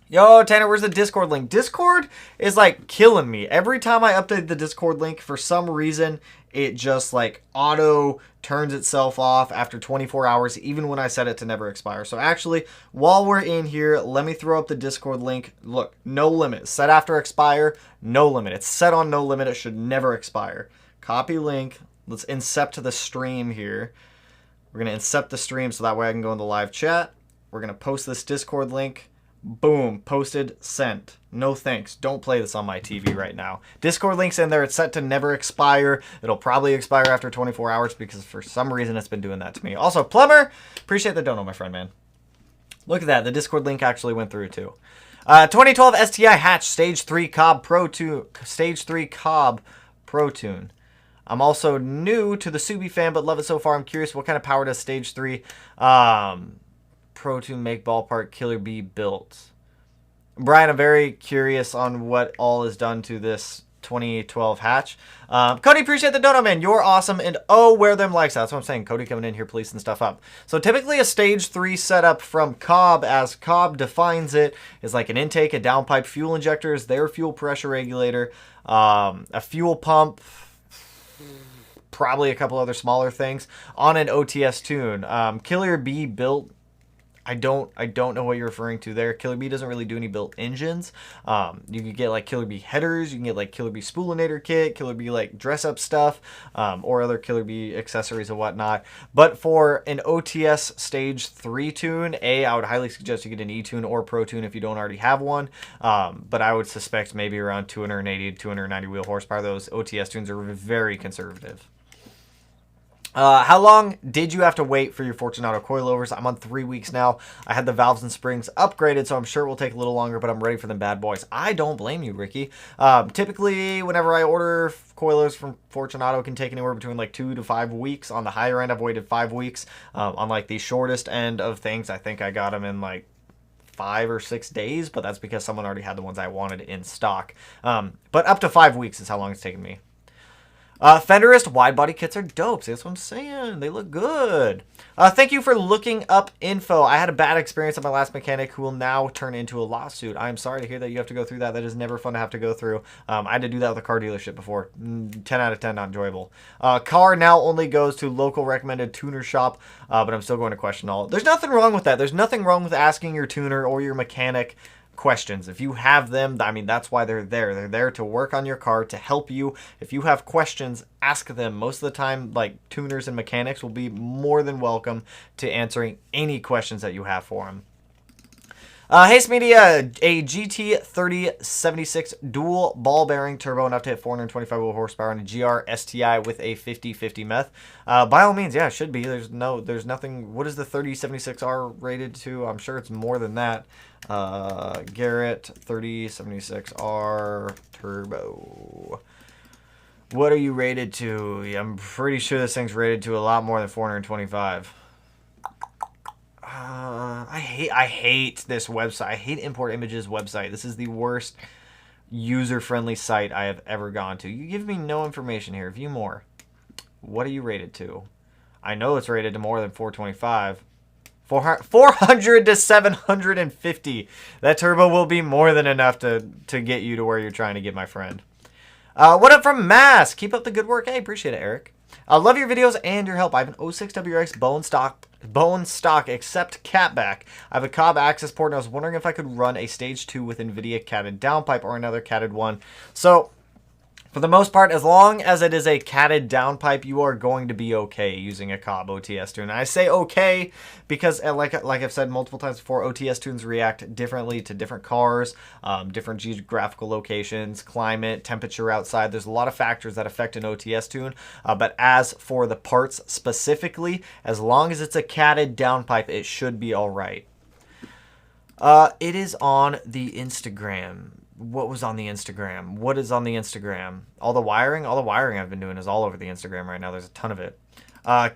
Yo, Tanner, where's the Discord link? Discord is like killing me. Every time I update the Discord link, for some reason, it just like auto turns itself off after 24 hours, even when I set it to never expire. So actually, while we're in here, let me throw up the Discord link. Look, no limit. Set after expire, no limit. It's set on no limit. It should never expire. Copy link. Let's incept the stream here. We're going to incept the stream so that way I can go in the live chat. We're going to post this Discord link. Boom. Posted. Sent. No thanks. Don't play this on my TV right now. Discord link's in there. It's set to never expire. It'll probably expire after 24 hours because for some reason it's been doing that to me. Also, Plumber, appreciate the dono, my friend, man. Look at that. The Discord link actually went through too. 2012 STI Hatch Stage 3 Cobb Pro Tune. Stage 3 Cobb Pro Tune. I'm also new to the Subi fan, but love it so far. I'm curious, what kind of power does Stage 3 Pro Tune make ballpark Killer Bee built? Brian, I'm very curious on what all is done to this 2012 hatch. Cody, appreciate the dono, man. You're awesome. And oh, wear them likes. That's what I'm saying. Cody coming in here policing stuff up. So typically a Stage 3 setup from Cobb, as Cobb defines it, is like an intake, a downpipe, fuel injectors, their fuel pressure regulator, a fuel pump, probably a couple other smaller things on an OTS tune. Killer Bee built, I don't know what you're referring to there. Killer Bee doesn't really do any built engines. You can get like Killer Bee headers, you can get like Killer Bee spoolinator kit, Killer Bee like dress up stuff, or other Killer Bee accessories and whatnot. But for an OTS Stage 3 tune, I would highly suggest you get an E-tune or Pro Tune if you don't already have one. But I would suspect maybe around 280 to 290 wheel horsepower. Those OTS tunes are very conservative. How long did you have to wait for your Fortunato coilovers? I'm on 3 weeks now. I had the valves and springs upgraded, so I'm sure it will take a little longer, but I'm ready for them bad boys. I don't blame you, Ricky. Typically, whenever I order coilovers from Fortunato, it can take anywhere between like 2 to 5 weeks. On the higher end, I've waited 5 weeks. On like the shortest end of things, I think I got them in like 5 or 6 days, but that's because someone already had the ones I wanted in stock. But up to 5 weeks is how long it's taken me. Fenderist wide body kits are dope. See, that's what I'm saying. They look good. Thank you for looking up info. I had a bad experience at my last mechanic who will now turn into a lawsuit. I'm sorry to hear that you have to go through that. That is never fun to have to go through. I had to do that with a car dealership before. 10 out of 10, not enjoyable. Car now only goes to local recommended tuner shop, but I'm still going to question all. There's nothing wrong with that. There's nothing wrong with asking your tuner or your mechanic questions. If you have them, I mean, that's why they're there. They're there to work on your car, to help you. If you have questions, ask them. Most of the time, like, tuners and mechanics will be more than welcome to answering any questions that you have for them. Haste Media, a GT3076 dual ball bearing turbo enough to hit 425 horsepower on a GR STI with a 50/50 meth. By all means, yeah, it should be. There's nothing. What is the 3076R rated to? I'm sure it's more than that. Garrett 3076R turbo. What are you rated to? I'm pretty sure this thing's rated to a lot more than 425. I hate this website. I hate Import Images website. This is the worst user-friendly site I have ever gone to. You give me no information here. View more. What are you rated to? I know it's rated to more than 425. 400 to 750. That turbo will be more than enough to get you to where you're trying to get, my friend. What up from Mass? Keep up the good work. Hey, appreciate it, Eric. I love your videos and your help. I have an 06 WRX bone stock except catback. I have a Cobb access port, and I was wondering if I could run a stage 2 with NVIDIA catted downpipe or another catted one. So for the most part, as long as it is a catted downpipe, you are going to be okay using a Cobb OTS tune. And I say okay because, like I've said multiple times before, OTS tunes react differently to different cars, different geographical locations, climate, temperature outside. There's a lot of factors that affect an OTS tune. But as for the parts specifically, as long as it's a catted downpipe, it should be all right. It is on the Instagram. What was on the Instagram? What is on the Instagram? All the wiring? All the wiring I've been doing is all over the Instagram right now. There's a ton of it.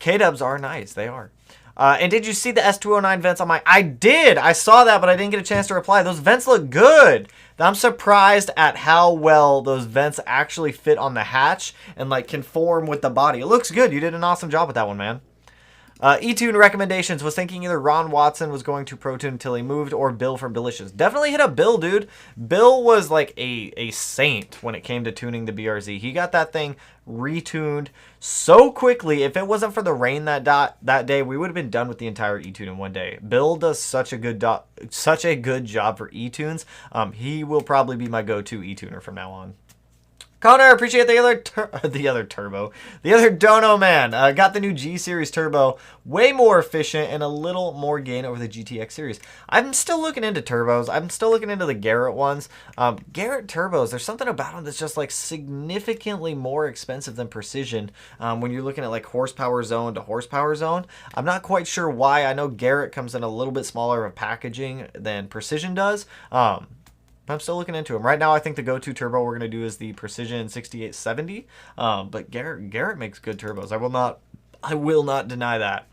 K-dubs are nice. They are. And did you see the S209 vents on my... I did! I saw that, but I didn't get a chance to reply. Those vents look good! I'm surprised at how well those vents actually fit on the hatch and, like, conform with the body. It looks good. You did an awesome job with that one, man. E-Tune recommendations. Was thinking either Ron Watson was going to Pro Tune until he moved or Bill from Billicious. Definitely hit up Bill, dude. Bill was like a saint when it came to tuning the BRZ. He got that thing retuned so quickly. If it wasn't for the rain that day, we would have been done with the entire E-Tune in one day. Bill does such a good job for E-Tunes. He will probably be my go-to E-Tuner from now on. Connor, appreciate the other Dono man. Got the new G Series turbo, way more efficient and a little more gain over the GTX series. I'm still looking into turbos. I'm still looking into the Garrett ones. Garrett turbos, there's something about them that's just like significantly more expensive than Precision when you're looking at like horsepower zone to horsepower zone. I'm not quite sure why. I know Garrett comes in a little bit smaller of a packaging than Precision does. I'm still looking into them. Right now, I think the go-to turbo we're going to do is the Precision 6870. But Garrett makes good turbos. I will not deny that.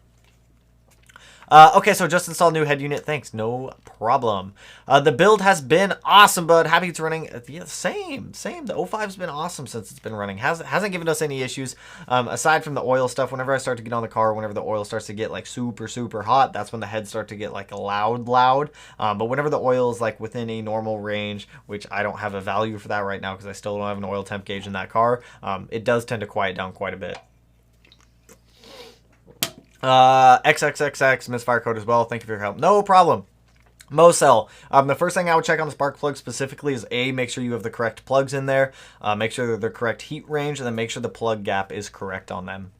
Okay, so just installed new head unit. Thanks, no problem. The build has been awesome, bud. Happy it's running. Yeah, same. The 05's been awesome since it's been running. Hasn't given us any issues. Aside from the oil stuff, whenever I start to get on the car, whenever the oil starts to get like super hot, that's when the heads start to get like loud. But whenever the oil is like within a normal range, which I don't have a value for that right now because I still don't have an oil temp gauge in that car, it does tend to quiet down quite a bit. XXXX misfire code as well. Thank you for your help. No problem. Mocell. The first thing I would check on the spark plug specifically is make sure you have the correct plugs in there. Make sure they're the correct heat range, and then make sure the plug gap is correct on them.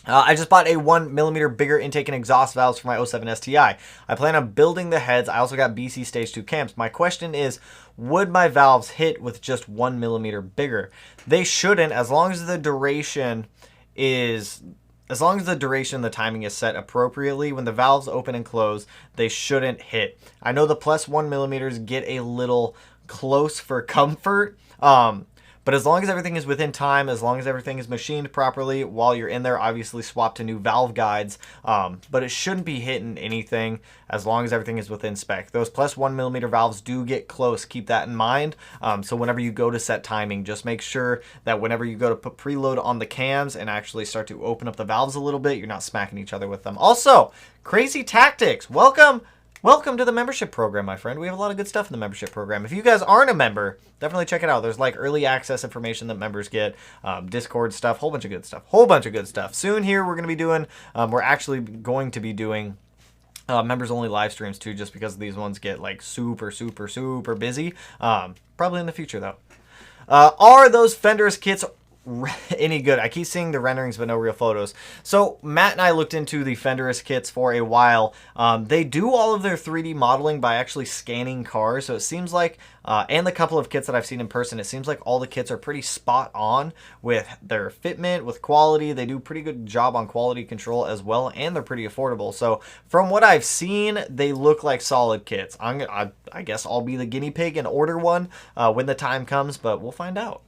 I just bought a 1mm bigger intake and exhaust valves for my 07 STI. I plan on building the heads. I also got BC Stage 2 cams. My question is, would my valves hit with just 1mm bigger? They shouldn't, as long as the duration the timing is set appropriately. When the valves open and close, they shouldn't hit. I know the plus 1mm get a little close for comfort, but as long as everything is within time, as long as everything is machined properly, while you're in there, obviously swap to new valve guides, but it shouldn't be hitting anything as long as everything is within spec. Those plus 1mm valves do get close. Keep that in mind. So whenever you go to set timing, just make sure that whenever you go to put preload on the cams and actually start to open up the valves a little bit, you're not smacking each other with them. Also, Crazy Tactics, welcome to the membership program, my friend. We have a lot of good stuff in the membership program. If you guys aren't a member, definitely check it out. There's like early access information that members get, Discord stuff, whole bunch of good stuff. Soon here we're actually going to be doing members only live streams too, just because these ones get like super busy. Probably in the future though. Are those Fender's kits any good? I keep seeing the renderings but no real photos. So Matt and I looked into the Fenderist kits for a while. They do all of their 3D modeling by actually scanning cars, so it seems like and the couple of kits that I've seen in person, it seems like all the kits are pretty spot on with their fitment, with quality. They do a pretty good job on quality control as well, and they're pretty affordable. So from what I've seen, they look like solid kits. I guess I'll be the guinea pig and order one when the time comes, but we'll find out.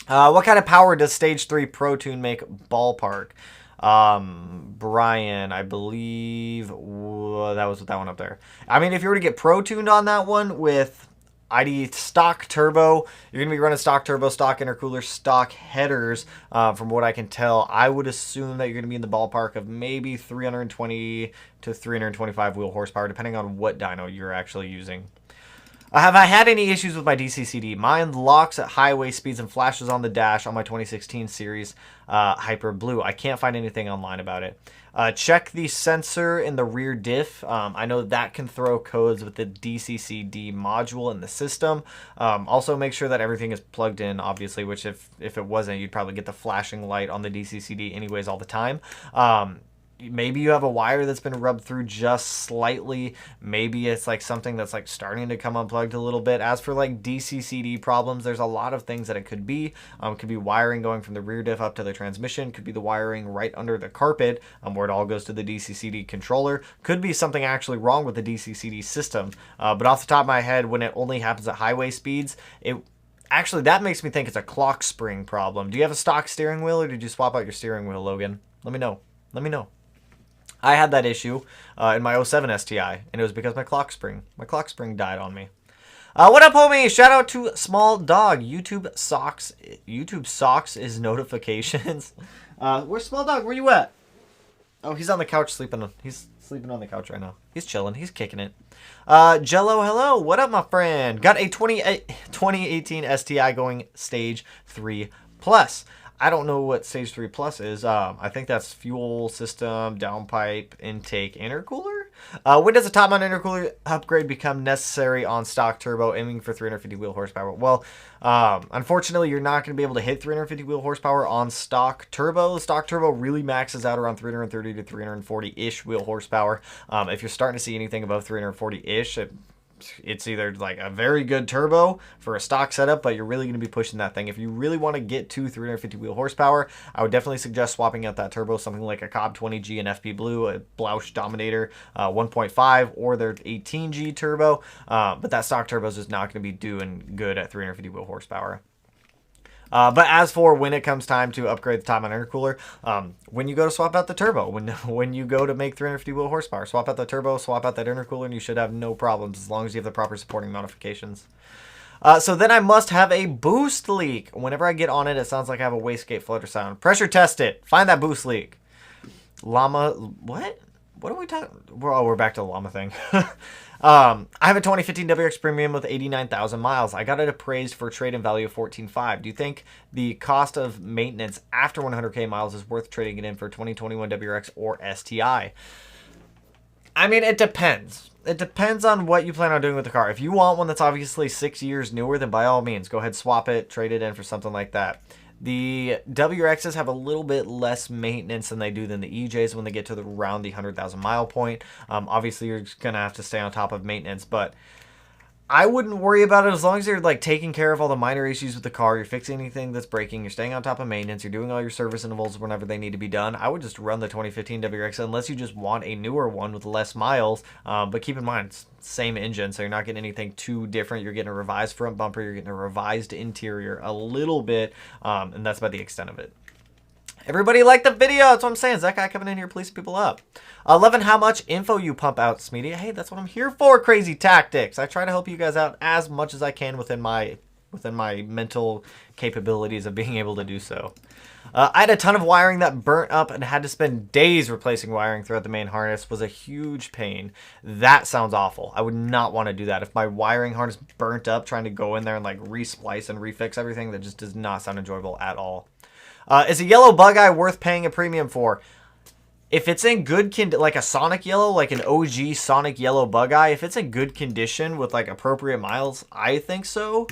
What kind of power does Stage 3 Pro Tune make ballpark? Brian, I believe that was that one up there. I mean, if you were to get Pro Tuned on that one with ID stock turbo, you're going to be running stock turbo, stock intercooler, stock headers. From what I can tell, I would assume that you're going to be in the ballpark of maybe 320 to 325 wheel horsepower, depending on what dyno you're actually using. Have I had any issues with my DCCD? Mine locks at highway speeds and flashes on the dash on my 2016 series Hyper Blue. I can't find anything online about it. Check the sensor in the rear diff. I know that can throw codes with the DCCD module in the system. Also, make sure that everything is plugged in, obviously, which if it wasn't, you'd probably get the flashing light on the DCCD anyways all the time. Maybe you have a wire that's been rubbed through just slightly. Maybe it's like something that's like starting to come unplugged a little bit. As for like DCCD problems, there's a lot of things that it could be. It could be wiring going from the rear diff up to the transmission. Could be the wiring right under the carpet where it all goes to the DCCD controller. Could be something actually wrong with the DCCD system. But off the top of my head, when it only happens at highway speeds, actually that makes me think it's a clock spring problem. Do you have a stock steering wheel, or did you swap out your steering wheel, Logan? Let me know. Let me know. I had that issue in my 07 STI, and it was because my clock spring died on me. What up, homie? Shout out to Small Dog. YouTube socks is notifications. Where's Small Dog? Where you at? Oh, he's on the couch sleeping. He's sleeping on the couch right now. He's chilling. He's kicking it. Jello, hello. What up, my friend? Got a 2018 STI going stage 3 plus. I don't know what stage 3 plus is. I think that's fuel system, downpipe, intake, intercooler. When does a top mount intercooler upgrade become necessary on stock turbo, aiming for 350 wheel horsepower? Well, unfortunately, you're not going to be able to hit 350 wheel horsepower on stock turbo. Stock turbo really maxes out around 330 to 340-ish wheel horsepower. If you're starting to see anything above 340-ish, it's either like a very good turbo for a stock setup, but you're really going to be pushing that thing. If you really want to get to 350 wheel horsepower, I would definitely suggest swapping out that turbo, something like a Cobb 20G and FP Blue, a Blausch Dominator 1.5, or their 18G turbo. But that stock turbo is just not going to be doing good at 350 wheel horsepower. But as for when it comes time to upgrade the top mount intercooler, when you go to swap out the turbo, when you go to make 350 wheel horsepower, swap out the turbo, swap out that intercooler, and you should have no problems as long as you have the proper supporting modifications. So then I must have a boost leak. Whenever I get on it, it sounds like I have a wastegate flutter sound. Pressure test it. Find that boost leak. Llama, what? What are we talking? We're back to the llama thing. I have a 2015 WRX Premium with 89,000 miles. I got it appraised for trade-in value of $14,500. Do you think the cost of maintenance after 100K miles is worth trading it in for 2021 WRX or STI? I mean, it depends. It depends on what you plan on doing with the car. If you want one that's obviously 6 years newer, then by all means, go ahead, swap it, trade it in for something like that. The WRXs have a little bit less maintenance than they do than the EJs when they get to around the 100,000 mile point. Obviously, you're just going to have to stay on top of maintenance, but I wouldn't worry about it as long as you're like taking care of all the minor issues with the car, you're fixing anything that's breaking, you're staying on top of maintenance, you're doing all your service intervals whenever they need to be done. I would just run the 2015 WRX unless you just want a newer one with less miles. But keep in mind, it's the same engine, so you're not getting anything too different. You're getting a revised front bumper, you're getting a revised interior a little bit, and that's about the extent of it. Everybody like the video. That's what I'm saying. Is that guy coming in here policing people up? Loving how much info you pump out, Smeedy. Hey, that's what I'm here for, Crazy Tactics. I try to help you guys out as much as I can within my mental capabilities of being able to do so. I had a ton of wiring that burnt up and had to spend days replacing wiring throughout the main harness. Was a huge pain. That sounds awful. I would not want to do that. If my wiring harness burnt up trying to go in there and like resplice and refix everything, that just does not sound enjoyable at all. Is a yellow bug eye worth paying a premium for? If it's in good condition, like a Sonic Yellow, like an OG Sonic Yellow bug eye, if it's in good condition with like appropriate miles, I think so.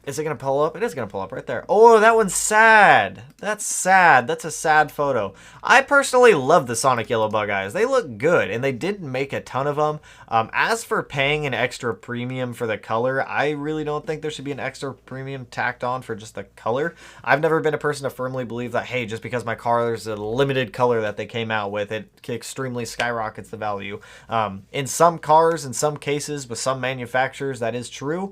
Is it going to pull up? It is going to pull up right there. Oh, that one's sad. That's sad. That's a sad photo. I personally love the Sonic Yellow bug eyes. They look good, and they didn't make a ton of them. As for paying an extra premium for the color, I really don't think there should be an extra premium tacked on for just the color. I've never been a person to firmly believe that, hey, just because my car is a limited color that they came out with, it extremely skyrockets the value. In some cars, in some cases, with some manufacturers, that is true.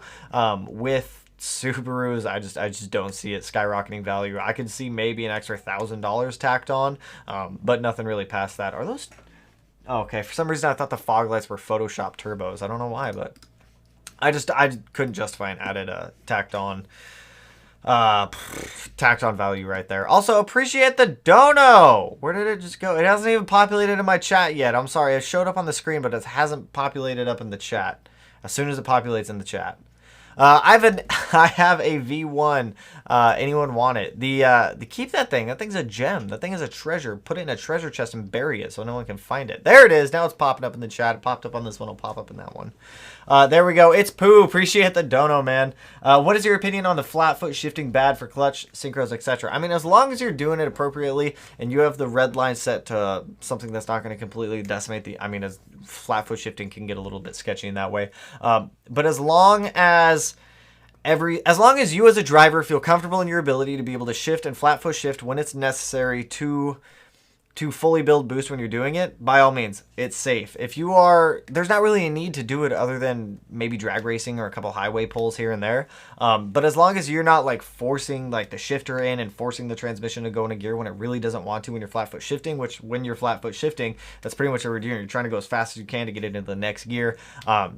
With Subarus, I just don't see it skyrocketing value. I could see maybe an extra $1,000 tacked on, but nothing really past that. Are those? Oh, okay. For some reason, I thought the fog lights were Photoshop turbos. I don't know why, but I couldn't justify an added tacked on Tacked on value right there. Also, appreciate the dono. Where did it just go? It hasn't even populated in my chat yet. I'm sorry. It showed up on the screen, but it hasn't populated up in the chat. As soon as it populates in the chat. I have a V1. Anyone want it? The keep that thing. That thing's a gem. That thing is a treasure. Put it in a treasure chest and bury it so no one can find it. There it is. Now it's popping up in the chat. It popped up on this one. It'll pop up in that one. There we go. It's Pooh. Appreciate the dono, man. What is your opinion on the flat foot shifting bad for clutch, synchros, etc.? I mean, as long as you're doing it appropriately and you have the red line set to something that's not going to completely decimate the... I mean, as flat foot shifting can get a little bit sketchy in that way. But as long as you as a driver feel comfortable in your ability to be able to shift and flat foot shift when it's necessary to fully build boost when you're doing it, by all means, it's safe. If you are, there's not really a need to do it other than maybe drag racing or a couple highway pulls here and there. But as long as you're not like forcing like the shifter in and forcing the transmission to go into gear when it really doesn't want to when you're flat foot shifting, which when you're flat foot shifting, that's pretty much what we're doing. You're trying to go as fast as you can to get it into the next gear.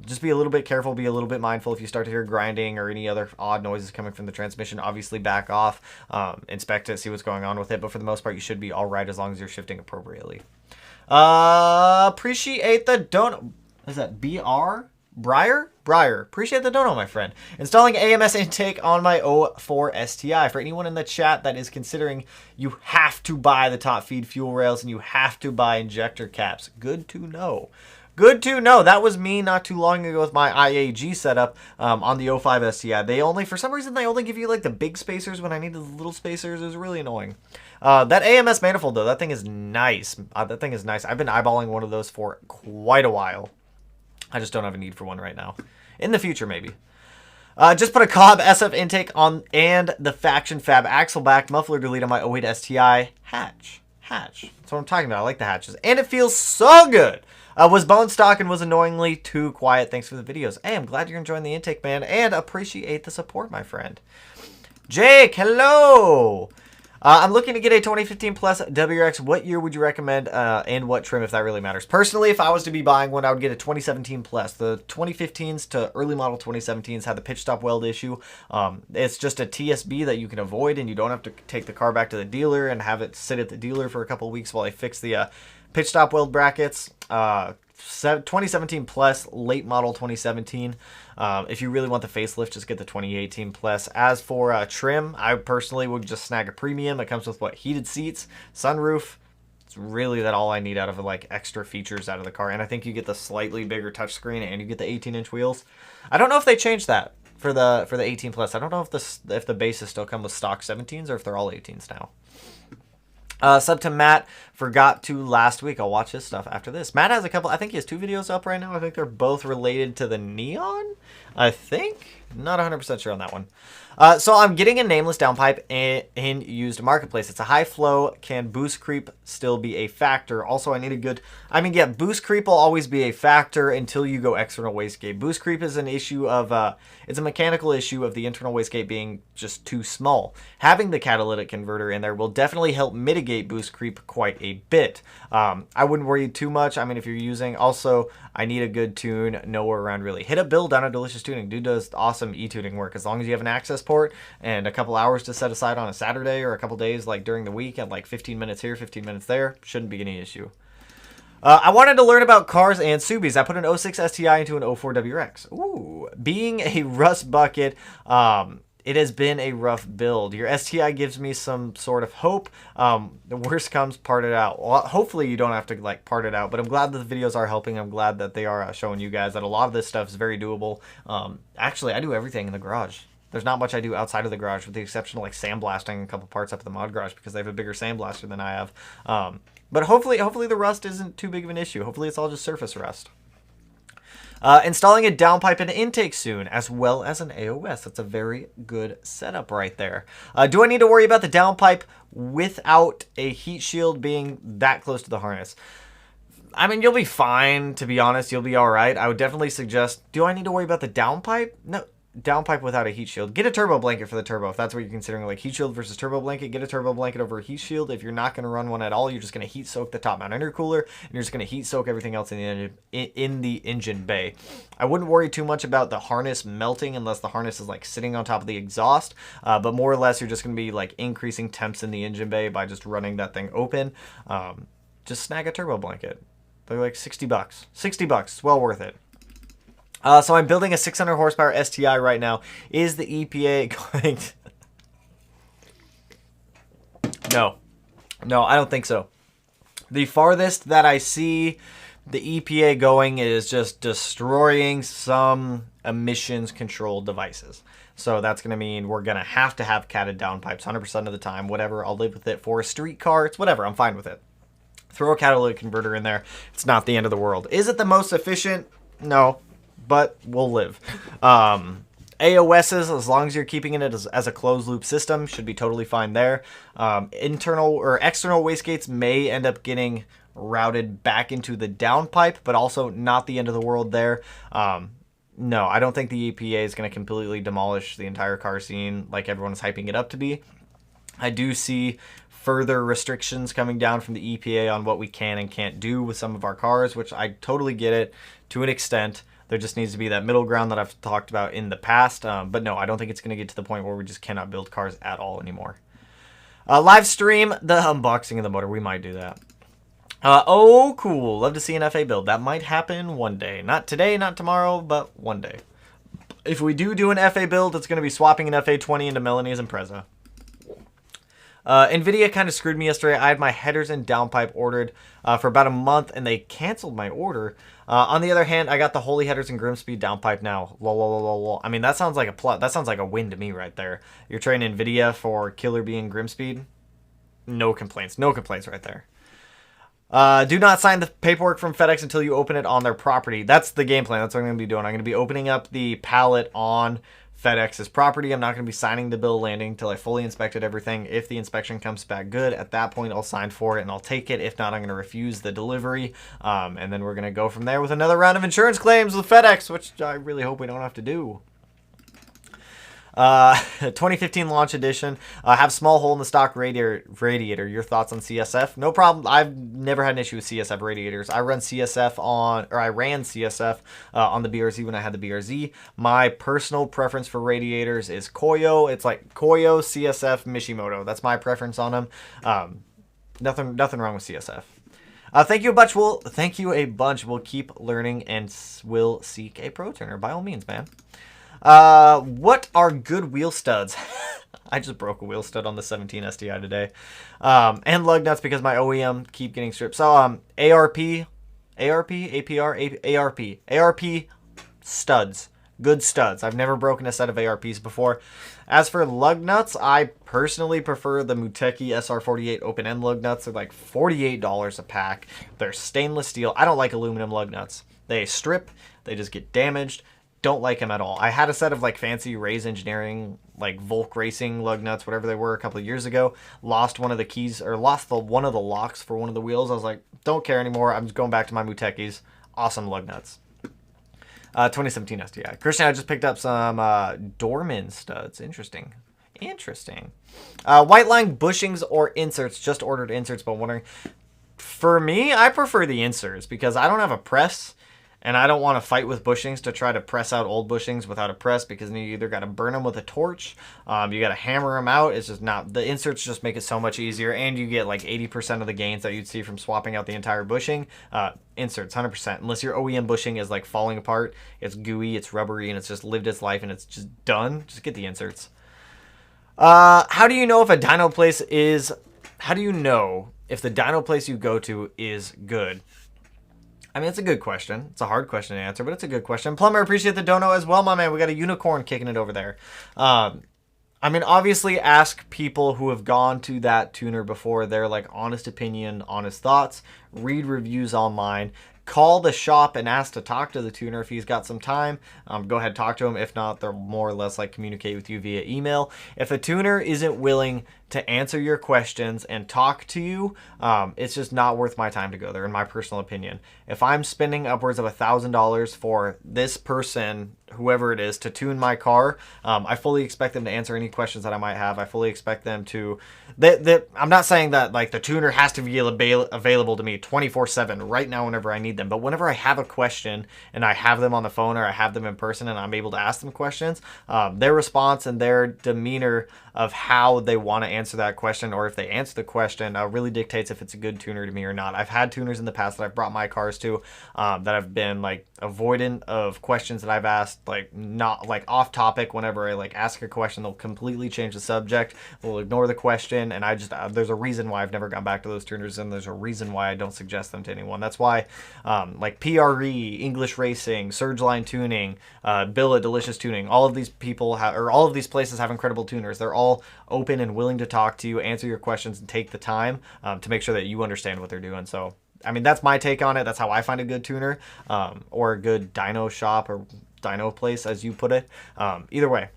Just be a little bit careful, be a little bit mindful. If you start to hear grinding or any other odd noises coming from the transmission, obviously back off, inspect it, see what's going on with it. But for the most part, you should be all right as long as you're shifting appropriately. Appreciate the dono. Is that BR? Briar. Appreciate the dono, my friend. Installing AMS intake on my 04 STI. For anyone in the chat that is considering, you have to buy the top feed fuel rails and you have to buy injector caps. Good to know. Good to know. That was me not too long ago with my IAG setup on the 05 STI. They only, for some reason, they only give you like the big spacers when I needed the little spacers. It was really annoying. That AMS manifold, though, that thing is nice. That thing is nice. I've been eyeballing one of those for quite a while. I just don't have a need for one right now. In the future, maybe. Just put a Cobb SF intake on and the Faction Fab axle back muffler delete on my 08 STI. Hatch. That's what I'm talking about. I like the hatches. And it feels so good. Was bone stock and was annoyingly too quiet. Thanks for the videos. Hey, I'm glad you're enjoying the intake, man. And appreciate the support, my friend. Jake, hello. I'm looking to get a 2015 Plus WRX. What year would you recommend and what trim, if that really matters? Personally, if I was to be buying one, I would get a 2017 Plus. The 2015s to early model 2017s had the pitch stop weld issue. It's just a TSB that you can avoid, and you don't have to take the car back to the dealer and have it sit at the dealer for a couple of weeks while they fix the pitch stop weld brackets. 2017 Plus, late model 2017. If you really want the facelift, just get the 2018 Plus. As for trim, I personally would just snag a premium. It comes with what, heated seats, sunroof. It's really that all I need out of like extra features out of the car. And I think you get the slightly bigger touchscreen and you get the 18-inch wheels. I don't know if they changed that for the 18 Plus. I don't know if the bases still come with stock 17s or if they're all 18s now. Sub to Matt, forgot to last week. I'll watch his stuff after this. Matt has a couple, I think he has 2 videos up right now. I think they're both related to the Neon, I think. Not 100% sure on that one. So I'm getting a nameless downpipe in used marketplace. It's a high flow. Can boost creep still be a factor? Also, I need a good, I mean, yeah, boost creep will always be a factor until you go external wastegate. Boost creep is an issue of, it's a mechanical issue of the internal wastegate being just too small. Having the catalytic converter in there will definitely help mitigate boost creep quite a bit. I wouldn't worry too much. I mean, if you're using, also, I need a good tune, nowhere around really. Hit up Bill down at Delicious Tuning. Dude does awesome e-tuning work. As long as you have an access port and a couple hours to set aside on a Saturday or a couple days like during the week at like 15 minutes here, 15 minutes there, shouldn't be any issue. I wanted to learn about cars and Subies. I put an 06 STI into an 04 WRX. Ooh, being a rust bucket, it has been a rough build. Your STI gives me some sort of hope. The worst comes, part it out. Well, hopefully you don't have to like part it out, but I'm glad that the videos are helping. I'm glad that they are showing you guys that a lot of this stuff is very doable. Actually, I do everything in the garage. There's not much I do outside of the garage with the exception of like sandblasting a couple parts up at the mod garage because they have a bigger sandblaster than I have. But hopefully the rust isn't too big of an issue. Hopefully it's all just surface rust. Installing a downpipe and intake soon, as well as an AOS. That's a very good setup right there. Do I need to worry about the downpipe without a heat shield being that close to the harness? I mean, you'll be fine, to be honest. You'll be all right. I would definitely suggest, do I need to worry about the downpipe? No. downpipe without a heat shield. Get a turbo blanket for the turbo if that's what you're considering, like heat shield versus turbo blanket. Get a turbo blanket over a heat shield. If you're not going to run one at all, you're just going to heat soak the top mount intercooler, and you're just going to heat soak everything else in the engine bay. I wouldn't worry too much about the harness melting unless the harness is like sitting on top of the exhaust, but more or less you're just going to be like increasing temps in the engine bay by just running that thing open. Just snag a turbo blanket. They're like $60. $60, it's well worth it. So I'm building a 600 horsepower STI right now. Is the EPA going to... No, I don't think so. The farthest that I see the EPA going is just destroying some emissions control devices. So that's going to mean we're going to have catted downpipes 100% of the time. Whatever, I'll live with it. For a street car, it's whatever, I'm fine with it. Throw a catalytic converter in there. It's not the end of the world. Is it the most efficient? No. But we'll live. AOSs, as long as you're keeping it as a closed loop system, should be totally fine there. Internal or external wastegates may end up getting routed back into the downpipe, but also not the end of the world there. No, I don't think the EPA is going to completely demolish the entire car scene like everyone is hyping it up to be. I do see further restrictions coming down from the EPA on what we can and can't do with some of our cars, which I totally get it to an extent. There just needs to be that middle ground that I've talked about in the past. But no, I don't think it's going to get to the point where we just cannot build cars at all anymore. Live stream the unboxing of the motor. We might do that. Oh, cool. Love to see an FA build. That might happen one day. Not today, not tomorrow, but one day. If we do an FA build, it's going to be swapping an FA20 into Melanie's Impreza. NVIDIA kind of screwed me yesterday. I had my headers and downpipe ordered for about a month, and they canceled my order. On the other hand, I got the Holy headers and Grimspeed downpipe now. Lol. I mean, that sounds like a plot. That sounds like a win to me right there. You're trading NVIDIA for Killer Bee and Grimspeed. No complaints. No complaints right there. Do not sign the paperwork from FedEx until you open it on their property. That's the game plan. That's what I'm going to be doing. I'm going to be opening up the pallet on FedEx's property. I'm not going to be signing the bill of landing until I fully inspected everything. If the inspection comes back good, at that point I'll sign for it and I'll take it. If not, I'm going to refuse the delivery. And then we're going to go from there with another round of insurance claims with FedEx, which I really hope we don't have to do. 2015 launch edition. Have small hole in the stock radiator. Your thoughts on CSF? No problem. I've never had an issue with CSF radiators. I ran CSF on the BRZ when I had the BRZ. My personal preference for radiators is Koyo. It's like Koyo, CSF, Mishimoto. That's my preference on them. Nothing wrong with CSF. Thank you a bunch. We'll keep learning and we'll seek a pro tuner by all means, man. What are good wheel studs? I just broke a wheel stud on the 17 STI today. And lug nuts because my OEM keep getting stripped. So, ARP studs. Good studs. I've never broken a set of ARPs before. As for lug nuts, I personally prefer the Muteki SR48 open-end lug nuts. They're like $48 a pack. They're stainless steel. I don't like aluminum lug nuts. They strip. They just get damaged. Don't like them at all. I had a set of like fancy Rays Engineering, like Volk Racing lug nuts, whatever they were, a couple of years ago. Lost one of the keys, or lost one of the locks for one of the wheels. I was like, don't care anymore. I'm just going back to my Mutekis. Awesome lug nuts. 2017 STI. Christian, I just picked up some Dorman studs. Interesting. White line bushings or inserts. Just ordered inserts, but wondering. For me, I prefer the inserts because I don't have a press. And I don't want to fight with bushings to try to press out old bushings without a press because you either got to burn them with a torch, you got to hammer them out. It's just not, the inserts just make it so much easier, and you get like 80% of the gains that you'd see from swapping out the entire bushing. Inserts, 100%. Unless your OEM bushing is like falling apart, it's gooey, it's rubbery, and it's just lived its life and it's just done, just get the inserts. How do you know if a dyno place is, how do you know if the dyno place you go to is good? I mean, it's a good question. It's a hard question to answer, but it's a good question. Plumber, appreciate the dono as well, my man. We got a unicorn kicking it over there. I mean, obviously, ask people who have gone to that tuner before their like honest opinion, honest thoughts. Read reviews online. Call the shop and ask to talk to the tuner if he's got some time. Go ahead, talk to him. If not, they'll more or less like communicate with you via email. If a tuner isn't willing to answer your questions and talk to you, it's just not worth my time to go there, in my personal opinion. If I'm spending upwards of $1,000 for this person, whoever it is, to tune my car, I fully expect them to answer any questions that I might have. I fully expect them to... I'm not saying that like the tuner has to be available to me 24/7 right now whenever I need them, but whenever I have a question and I have them on the phone or I have them in person and I'm able to ask them questions, their response and their demeanor of how they want to answer that question, or if they answer the question, really dictates if it's a good tuner to me or not. I've had tuners in the past that I've brought my cars to that have been like avoidant of questions that I've asked, like not like off topic. Whenever I like ask a question, they'll completely change the subject, they'll ignore the question, and I just there's a reason why I've never gone back to those tuners, and there's a reason why I don't suggest them to anyone. That's why like PRE, English Racing, Surgeline Tuning, Billet, Delicious Tuning, all of these people or all of these places have incredible tuners. They're all open and willing to talk to you, answer your questions, and take the time to make sure that you understand what they're doing. So, I mean, that's my take on it. That's how I find a good tuner, or a good dyno shop or dyno place, as you put it. Either way.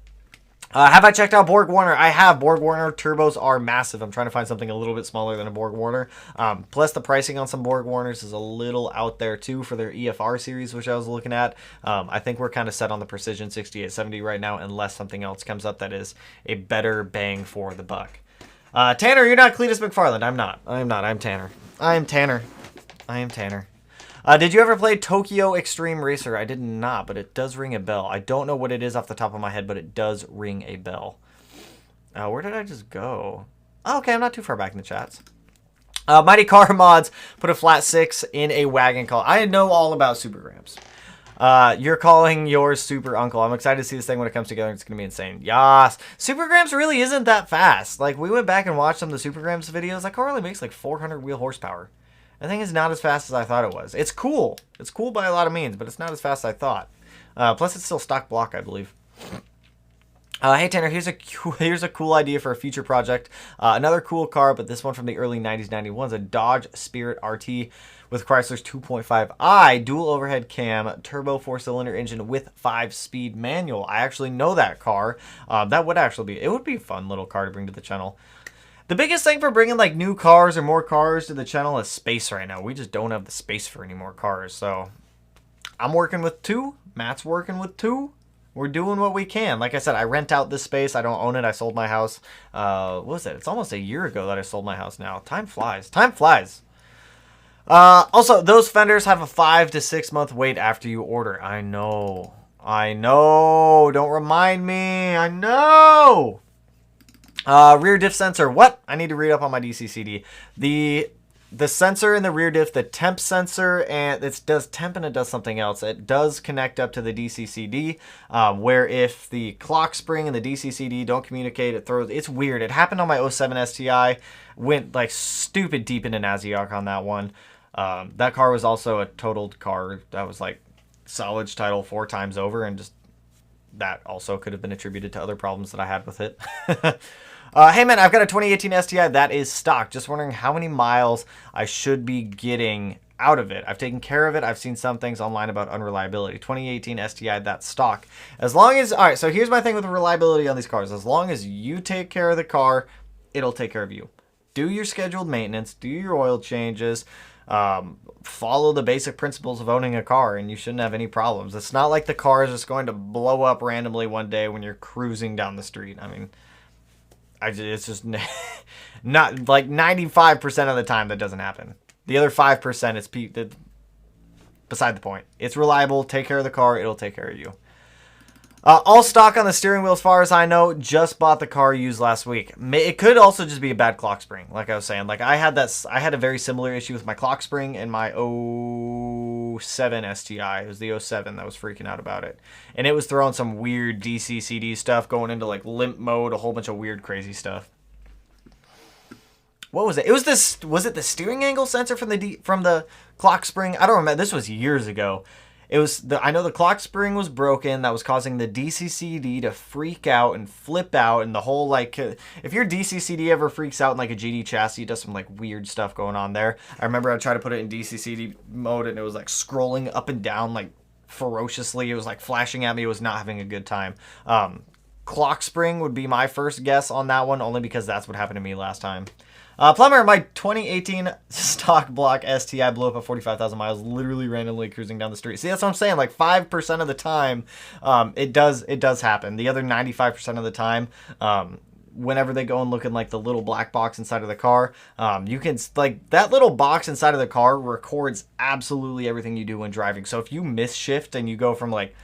Have I checked out Borg Warner? I have. Borg Warner turbos are massive. I'm trying to find something a little bit smaller than a Borg Warner. Plus, the pricing on some Borg Warners is a little out there, too, for their EFR series, which I was looking at. I think we're kind of set on the Precision 6870 right now, unless something else comes up that is a better bang for the buck. Tanner, you're not Cletus McFarland. I'm not. I'm Tanner. I am Tanner. Did you ever play Tokyo Extreme Racer? I did not, but it does ring a bell. I don't know what it is off the top of my head, but it does ring a bell. Where did I just go? Oh, okay, I'm not too far back in the chats. Mighty Car Mods put a flat 6 in a wagon call. I know all about Supergrams. You're calling yours Super Uncle. I'm excited to see this thing when it comes together. It's going to be insane. Yas. Supergrams really isn't that fast. Like, we went back and watched some of the Supergrams videos. That car only makes like 400 wheel horsepower. I think it's not as fast as I thought it was. It's cool. It's cool by a lot of means, but it's not as fast as I thought. Plus, it's still stock block, I believe. Hey, Tanner, here's a cool idea for a future project. Another cool car, but this one from the early 90s, 91s, a Dodge Spirit RT with Chrysler's 2.5i dual overhead cam, turbo 4-cylinder engine with 5-speed manual. I actually know that car. That would actually be, it would be a fun little car to bring to the channel. The biggest thing for bringing like new cars or more cars to the channel is space right now. We just don't have the space for any more cars. So I'm working with 2. Matt's working with 2. We're doing what we can. Like I said, I rent out this space. I don't own it. I sold my house. What was it? It's almost a year ago that I sold my house now. Time flies. Time flies. Also, those fenders have a 5 to 6 month wait after you order. I know. Don't remind me. I know. Rear diff sensor. What? I need to read up on my DCCD. The sensor in the rear diff, the temp sensor, and it does temp and it does something else. It does connect up to the DCCD, where if the clock spring and the DCCD don't communicate, it throws. It's weird. It happened on my 07 STI. Went like stupid deep into Naziok on that one. That car was also a totaled car. That was like salvage title 4 times over, and just that also could have been attributed to other problems that I had with it. Hey man, I've got a 2018 STI that is stock. Just wondering how many miles I should be getting out of it. I've taken care of it. I've seen some things online about unreliability. 2018 STI, that's stock. As long as, all right, so here's my thing with the reliability on these cars. As long as you take care of the car, it'll take care of you. Do your scheduled maintenance, do your oil changes, follow the basic principles of owning a car, and you shouldn't have any problems. It's not like the car is just going to blow up randomly one day when you're cruising down the street. I mean, it's just not like 95% of the time that doesn't happen. The other 5% is beside the point. It's reliable. Take care of the car. It'll take care of you. All stock on the steering wheel as far as I know. Just bought the car used last week. It could also just be a bad clock spring, like I was saying. Like I had a very similar issue with my clock spring in my 07 STI. It was the 07 that was freaking out about it. And it was throwing some weird DCCD stuff, going into like limp mode, a whole bunch of weird crazy stuff. What was it? Was it the steering angle sensor from the clock spring? I don't remember. This was years ago. I know the clock spring was broken. That was causing the DCCD to freak out and flip out, and the whole, like, if your DCCD ever freaks out in like a GD chassis, it does some like weird stuff going on there. I remember I tried to put it in DCCD mode and it was like scrolling up and down like ferociously. It was like flashing at me. It was not having a good time. clock spring would be my first guess on that one, only because that's what happened to me last time. Plumber, my 2018 stock block STI blew up at 45,000 miles, literally randomly cruising down the street. See, that's what I'm saying. Like 5% of the time, it does happen. The other 95% of the time, whenever they go and look in like the little black box inside of the car, you can, like, that little box inside of the car records absolutely everything you do when driving. So if you miss shift and you go from like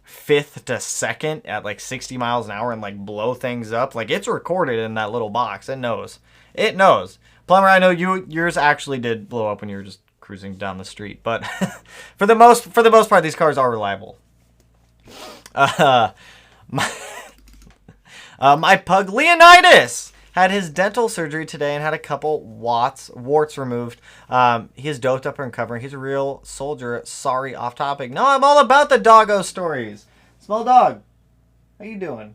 5th to 2nd at like 60 miles an hour and like blow things up, like, it's recorded in that little box. It knows. It knows. Plumber, I know yours actually did blow up when you were just cruising down the street, but for the most part, these cars are reliable. My pug Leonidas had his dental surgery today and had a couple warts removed. He is doped up and recovering. He's a real soldier. Sorry, off topic. No, I'm all about the doggo stories. Small dog, how you doing?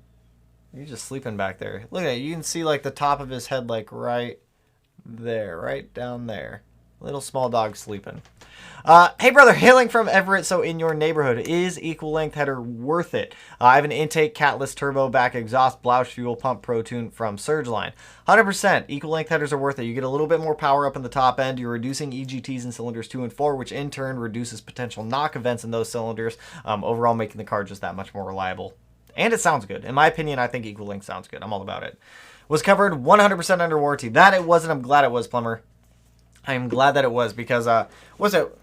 You're just sleeping back there. Look at it. You can see like the top of his head, like right there, right down there. Little small dog sleeping. Hey brother, hailing from Everett. So in your neighborhood, is equal length header worth it? I have an intake catless turbo back exhaust Blouch fuel pump Pro Tune from Surgeline. 100% equal length headers are worth it. You get a little bit more power up in the top end. You're reducing EGTs in cylinders 2 and 4, which in turn reduces potential knock events in those cylinders, overall making the car just that much more reliable. And it sounds good. In my opinion, I think equal length sounds good. I'm all about it. Was covered 100% under warranty. That it wasn't. I'm glad it was, Plumber. I am glad that it was, because was it?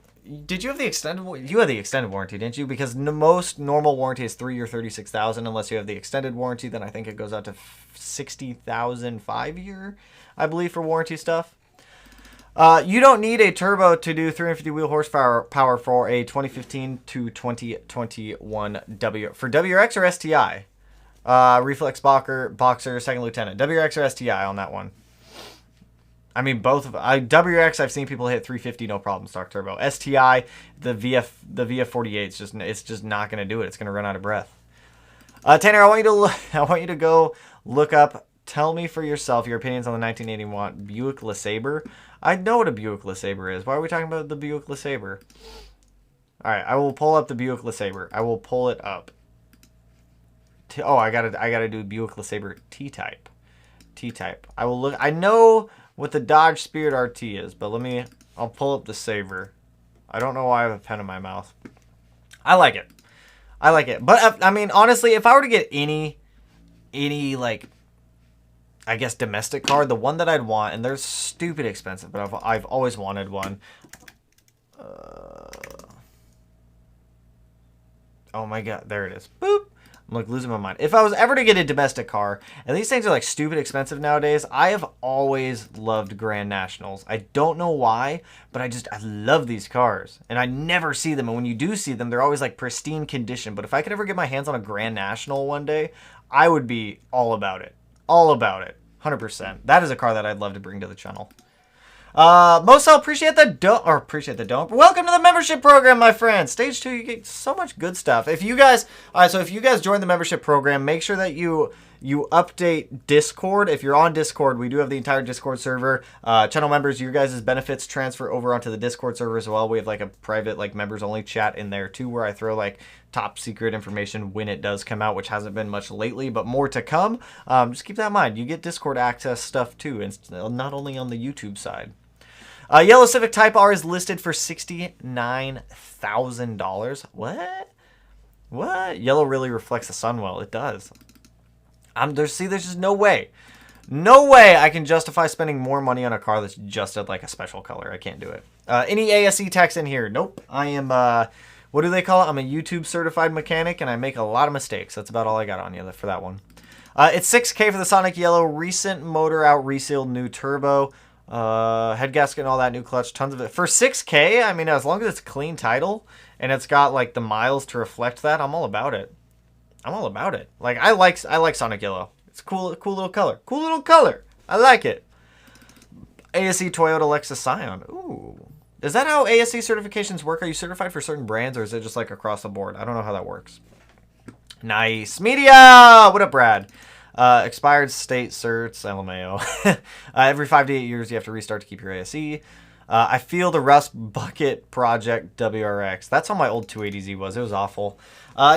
Did you have the extended? You had the extended warranty, didn't you? Because most normal warranty is 3 or 36,000. Unless you have the extended warranty, then I think it goes out to 60,000 5-year, I believe, for warranty stuff. You don't need a turbo to do 350 wheel horsepower for a 2015 to 2021 for WRX or STI. Reflex Boxer, second lieutenant. WRX or STI on that one. I mean, both of WRX. I've seen people hit 350 no problem stock turbo. STI, the VF48 it's just not going to do it. It's going to run out of breath. Tanner, I want you to go look up. Tell me for yourself your opinions on the 1981 Buick LeSabre. I know what a Buick LeSabre is. Why are we talking about the Buick LeSabre? All right, I will pull up the Buick LeSabre. I will pull it up. Oh, I gotta do Buick LeSabre T-Type. T-Type. I will look. I know what the Dodge Spirit RT is, but I'll pull up the Sabre. I don't know why I have a pen in my mouth. I like it. I like it. But I mean, honestly, if I were to get any like, I guess, domestic car, the one that I'd want, and they're stupid expensive, but I've always wanted one. Oh my god, there it is. Boop. I'm like losing my mind. If I was ever to get a domestic car, and these things are like stupid expensive nowadays, I have always loved Grand Nationals. I don't know why, but I love these cars. And I never see them. And when you do see them, they're always like pristine condition. But if I could ever get my hands on a Grand National one day, I would be all about it. All about it. 100%. That is a car that I'd love to bring to the channel. Mosel, appreciate the don't. Welcome to the membership program, my friend. Stage 2, you get so much good stuff. If you guys join the membership program, make sure that you update Discord. If you're on Discord, we do have the entire Discord server. Channel members, your guys' benefits transfer over onto the Discord server as well. We have like a private, like, members only chat in there too, where I throw like top secret information when it does come out, which hasn't been much lately, but more to come. Just keep that in mind. You get Discord access stuff too, and not only on the YouTube side. Yellow Civic Type R is listed for $69,000. What? Yellow really reflects the sun well. It does. There's just no way I can justify spending more money on a car that's just like a special color. I can't do it. Any ASE techs in here? Nope. I am, what do they call it? I'm a YouTube certified mechanic, and I make a lot of mistakes. That's about all I got on you for that one. It's $6K for the Sonic Yellow. Recent motor out, resealed, new turbo. Head gasket and all that, new clutch, tons of it. For $6K, I mean, as long as it's clean title and it's got like the miles to reflect that, I'm all about it. I'm all about it. Like, I like Sonic Yellow. It's cool little color. Cool little color. I like it. ASE Toyota Lexus Scion. Ooh. Is that how ASE certifications work? Are you certified for certain brands, or is it just like across the board? I don't know how that works. Nice. Media! What up, Brad? Expired state certs, LMAO. Every 5 to 8 years, you have to restart to keep your ASE. I feel the Rust Bucket Project WRX. That's how my old 280Z was. It was awful.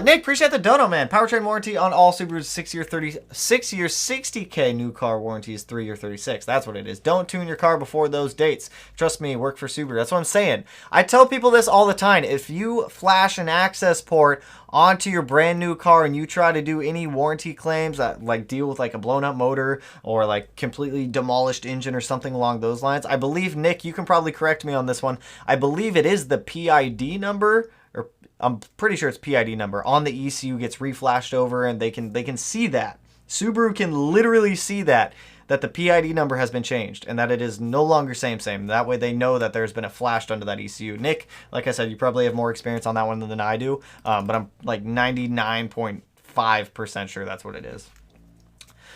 Nick, appreciate the dono, man. Powertrain warranty on all Subarus 6-year 60K. New car warranty is 3-year 36. That's what it is. Don't tune your car before those dates. Trust me, work for Subaru. That's what I'm saying. I tell people this all the time. If you flash an access port onto your brand new car and you try to do any warranty claims that like deal with like a blown up motor or like completely demolished engine or something along those lines, I believe, Nick, you can probably correct me on this one. I believe it is the PID number, or I'm pretty sure it's PID number on the ECU gets reflashed over, and they can see that. Subaru can literally see that the PID number has been changed and that it is no longer same. That way they know that there's been a flash under that ECU. Nick, like I said, you probably have more experience on that one than I do, but I'm like 99.5% sure that's what it is.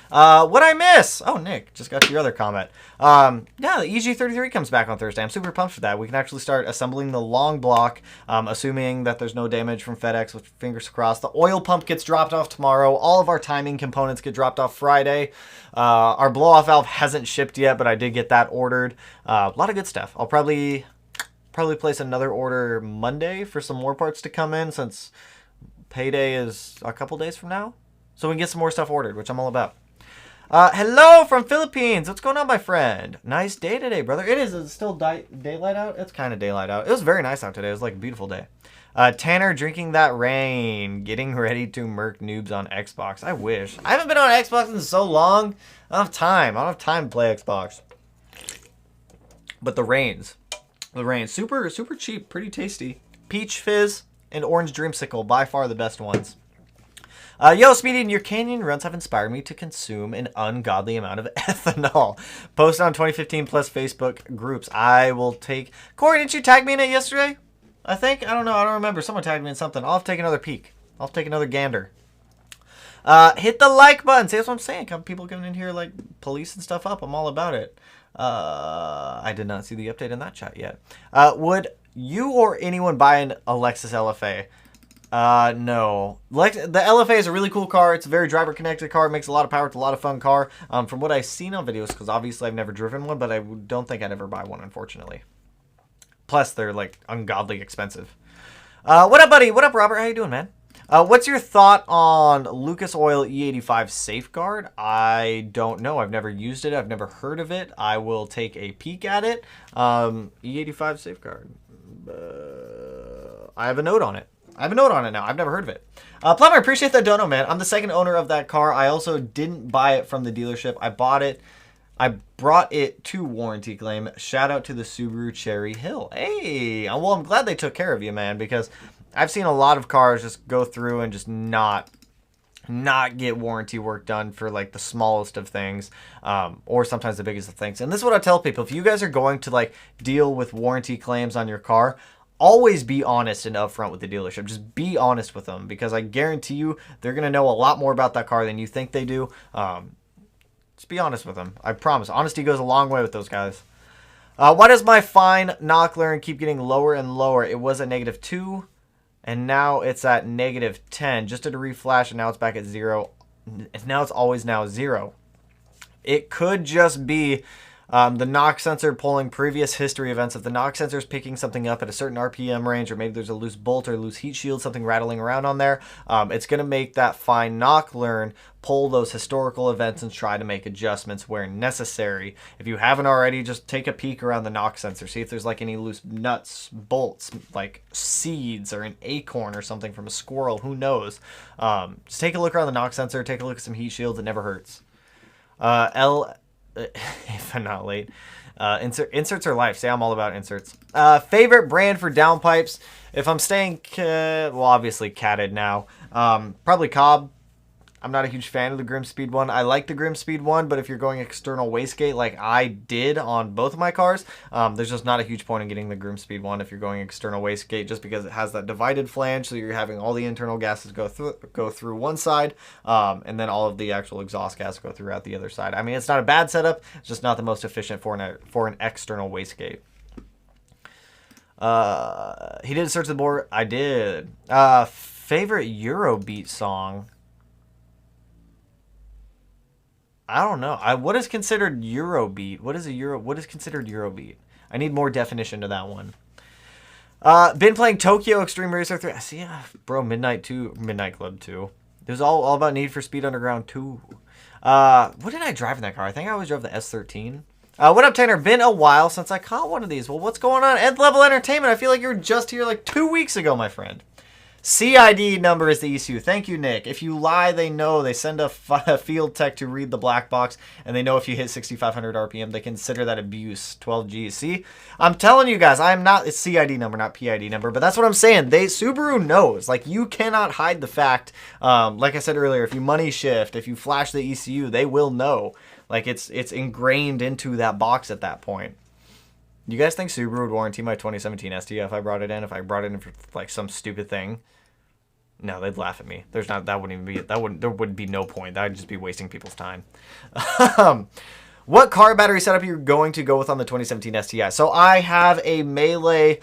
What'd I miss? Oh, Nick, just got to your other comment. Yeah, the EG33 comes back on Thursday. I'm super pumped for that. We can actually start assembling the long block, assuming that there's no damage from FedEx, with fingers crossed. The oil pump gets dropped off tomorrow. All of our timing components get dropped off Friday. Our blow-off valve hasn't shipped yet, but I did get that ordered. A lot of good stuff. I'll probably place another order Monday for some more parts to come in, since payday is a couple days from now. So we can get some more stuff ordered, which I'm all about. Hello from Philippines. What's going on, my friend? Nice day today, brother. It is. It's still daylight out. It's kind of daylight out. It was very nice out today. It was like a beautiful day. Tanner drinking that rain. Getting ready to murk noobs on Xbox. I wish. I haven't been on Xbox in so long. I don't have time. I don't have time to play Xbox. But the rains. Super, super cheap. Pretty tasty. Peach Fizz and Orange Dreamsicle. By far the best ones. Yo, Speedy, your canyon runs have inspired me to consume an ungodly amount of ethanol. Post on 2015 plus Facebook groups. I will take... Corey, didn't you tag me in it yesterday? I think? I don't know. I don't remember. Someone tagged me in something. I'll have to take another peek. I'll have to take another gander. Hit the like button. See, that's what I'm saying. Come people coming in here like police and stuff up. I'm all about it. I did not see the update in that chat yet. Would you or anyone buy an Lexus LFA? No. The LFA is a really cool car. It's a very driver connected car. It makes a lot of power. It's a lot of fun car. From what I've seen on videos, because obviously I've never driven one, but I don't think I'd ever buy one, unfortunately. Plus, they're like ungodly expensive. What up, buddy? What up, Robert? How you doing, man? What's your thought on Lucas Oil E85 Safeguard? I don't know. I've never used it. I've never heard of it. I will take a peek at it. E85 Safeguard. I have a note on it. I have a note on it now. I've never heard of it. Plumber, appreciate that dono, man. I'm the second owner of that car. I also didn't buy it from the dealership. I bought it. I brought it to warranty claim. Shout out to the Subaru Cherry Hill. Hey, well, I'm glad they took care of you, man, because I've seen a lot of cars just go through and just not get warranty work done for like the smallest of things, or sometimes the biggest of things. And this is what I tell people. If you guys are going to like deal with warranty claims on your car, always be honest and upfront with the dealership. Just be honest with them, because I guarantee you they're going to know a lot more about that car than you think they do. Just be honest with them. I promise. Honesty goes a long way with those guys. Why does my fine knock learn keep getting lower and lower? It was at -2, and now it's at -10. Just did a reflash, and now it's back at 0. Now it's always now 0. It could just be the knock sensor pulling previous history events. If the knock sensor is picking something up at a certain RPM range, or maybe there's a loose bolt or loose heat shield, something rattling around on there, it's going to make that fine knock learn pull those historical events and try to make adjustments where necessary. If you haven't already, just take a peek around the knock sensor. See if there's like any loose nuts, bolts, like seeds or an acorn or something from a squirrel. Who knows? Just take a look around the knock sensor. Take a look at some heat shields. It never hurts. If I'm not late. Inserts are life. Say I'm all about inserts. Favorite brand for downpipes? If I'm staying, well, obviously catted now. Probably Cobb. I'm not a huge fan of the Grimspeed one. I like the Grimspeed one, but if you're going external wastegate like I did on both of my cars, there's just not a huge point in getting the Grimspeed one if you're going external wastegate, just because it has that divided flange, so you're having all the internal gases go through one side, and then all of the actual exhaust gas go throughout the other side. I mean, it's not a bad setup, it's just not the most efficient for an external wastegate. He did search the board. I did. Favorite Eurobeat song? I don't know. What is considered Eurobeat? What is considered Eurobeat? I need more definition to that one. Been playing Tokyo Extreme Racer 3. I see, bro, Midnight Club 2. It was all about Need for Speed Underground 2. What did I drive in that car? I think I always drove the S13. What up, Tanner? Been a while since I caught one of these. Well, what's going on? Nth Level Entertainment. I feel like you were just here like 2 weeks ago, my friend. CID number is the ECU. Thank you, Nick. If you lie, they know. They send a field tech to read the black box, and they know if you hit 6,500 RPM, they consider that abuse. 12G. See, I'm telling you guys, I'm not. It's CID number, not PID number. But that's what I'm saying. Subaru knows. Like, you cannot hide the fact. Like I said earlier, if you money shift, if you flash the ECU, they will know. Like, it's ingrained into that box at that point. You guys think Subaru would warranty my 2017 ST if I brought it in? If I brought it in for like some stupid thing? No, they'd laugh at me. There would be no point. That'd just be wasting people's time. What car battery setup are you going to go with on the 2017 STI? So I have a Melee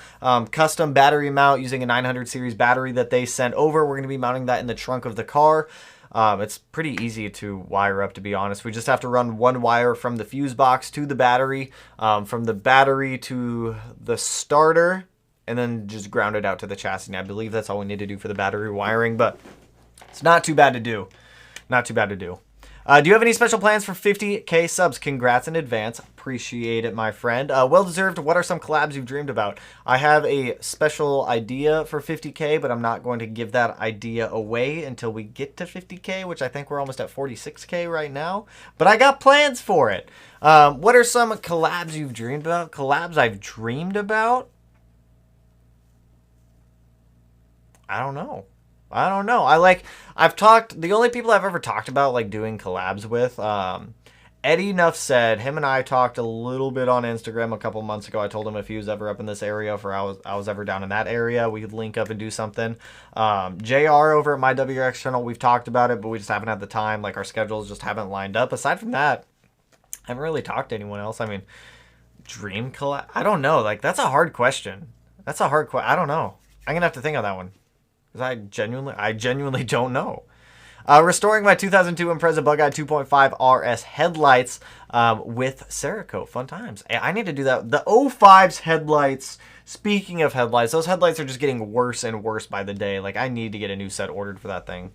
custom battery mount using a 900 series battery that they sent over. We're going to be mounting that in the trunk of the car. It's pretty easy to wire up, to be honest. We just have to run one wire from the fuse box to the battery, from the battery to the starter, and then just ground it out to the chassis. And I believe that's all we need to do for the battery wiring, but it's not too bad to do. Not too bad to do. Do you have any special plans for 50K subs? Congrats in advance. Appreciate it, my friend. Well-deserved. What are some collabs you've dreamed about? I have a special idea for 50K, but I'm not going to give that idea away until we get to 50K, which I think we're almost at 46K right now. But I got plans for it. What are some collabs you've dreamed about? Collabs I've dreamed about? I don't know. The only people I've ever talked about like doing collabs with, Eddie Nuff said, him and I talked a little bit on Instagram a couple months ago. I told him if he was ever up in this area, if I was ever down in that area, we could link up and do something. JR over at my WRX channel, we've talked about it, but we just haven't had the time. Like, our schedules just haven't lined up. Aside from that, I haven't really talked to anyone else. I mean, dream collab? I don't know. Like, that's a hard question. I don't know. I'm going to have to think on that one. Because I genuinely don't know. Restoring my 2002 Impreza Bug Eye 2.5 RS headlights with Cerakote. Fun times. I need to do that. The 05's headlights, speaking of headlights, those headlights are just getting worse and worse by the day. Like, I need to get a new set ordered for that thing.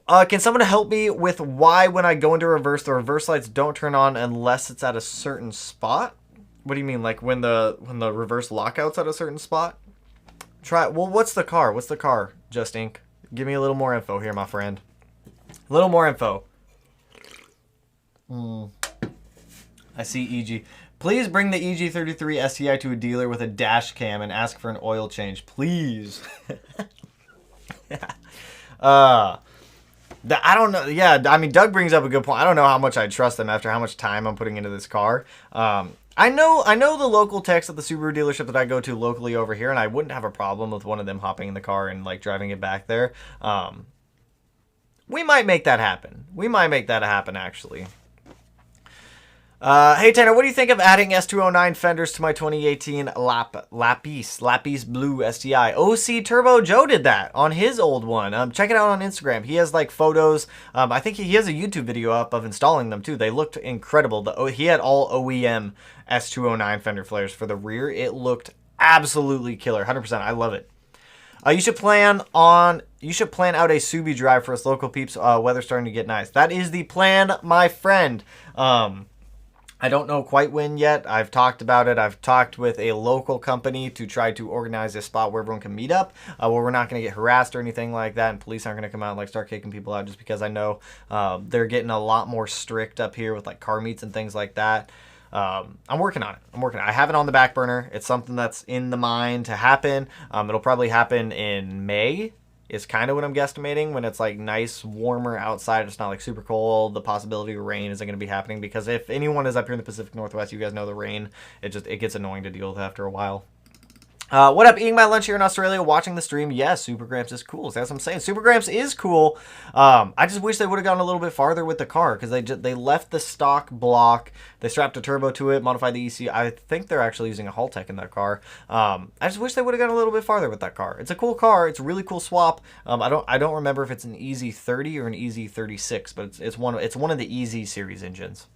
Can someone help me with why when I go into reverse, the reverse lights don't turn on unless it's at a certain spot? What do you mean? Like when the reverse lockout's at a certain spot? Well, what's the car? What's the car, Just Inc? Give me a little more info here, my friend. A little more info. I see EG. Please bring the EG33 STI to a dealer with a dash cam and ask for an oil change, please. I don't know. Yeah, I mean, Doug brings up a good point. I don't know how much I trust them after how much time I'm putting into this car. I know the local techs at the Subaru dealership that I go to locally over here, and I wouldn't have a problem with one of them hopping in the car and like driving it back there. We might make that happen. Actually. Hey Tanner, what do you think of adding S209 fenders to my 2018 Lapis Blue STI? OC Turbo Joe did that on his old one. Check it out on Instagram. He has like photos. I think he has a YouTube video up of installing them too. They looked incredible. He had all OEM S209 fender flares for the rear. It looked absolutely killer. 100%. I love it. You should plan out a Subi drive for us local peeps. Weather's starting to get nice. That is the plan, my friend. I don't know quite when yet. I've talked about it. I've talked with a local company to try to organize a spot where everyone can meet up, where we're not going to get harassed or anything like that, and police aren't going to come out and like start kicking people out just because I know they're getting a lot more strict up here with like car meets and things like that. I'm working on it. I have it on the back burner. It's something that's in the mind to happen. It'll probably happen in May. Is kind of what I'm guesstimating, when it's like nice, warmer outside. It's not like super cold. The possibility of rain isn't going to be happening, because if anyone is up here in the Pacific Northwest, you guys know the rain. It gets annoying to deal with after a while. What up? Eating my lunch here in Australia, watching the stream. Yes, Super Gramps is cool. That's what I'm saying. Super Gramps is cool. I just wish they would have gone a little bit farther with the car, because they left the stock block. They strapped a turbo to it, modified the ECU. I think they're actually using a Haltech in that car. I just wish they would have gone a little bit farther with that car. It's a cool car. It's a really cool swap. I don't remember if it's an EZ30 or an EZ36, but it's one of the EZ series engines.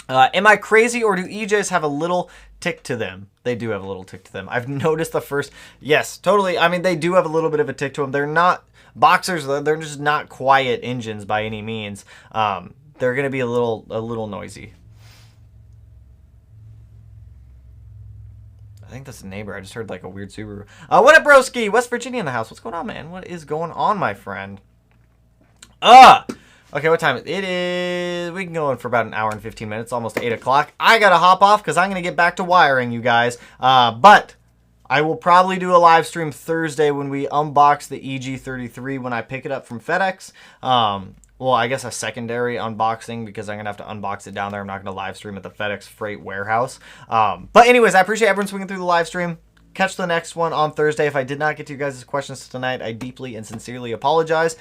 Am I crazy, or do EJs have a little tick to them? They do have a little tick to them. I've noticed the first... Yes, totally. I mean, they do have a little bit of a tick to them. They're not... Boxers, they're just not quiet engines by any means. They're going to be a little noisy. I think that's a neighbor. I just heard like a weird Subaru. What up, broski? West Virginia in the house. What's going on, man? What is going on, my friend? Okay, what time? It is... We can go in for about an hour and 15 minutes. Almost 8 o'clock. I got to hop off because I'm going to get back to wiring, you guys. But I will probably do a live stream Thursday when we unbox the EG33 when I pick it up from FedEx. Well, I guess a secondary unboxing because I'm going to have to unbox it down there. I'm not going to live stream at the FedEx freight warehouse. But anyways, I appreciate everyone swinging through the live stream. Catch the next one on Thursday. If I did not get to you guys' questions tonight, I deeply and sincerely apologize.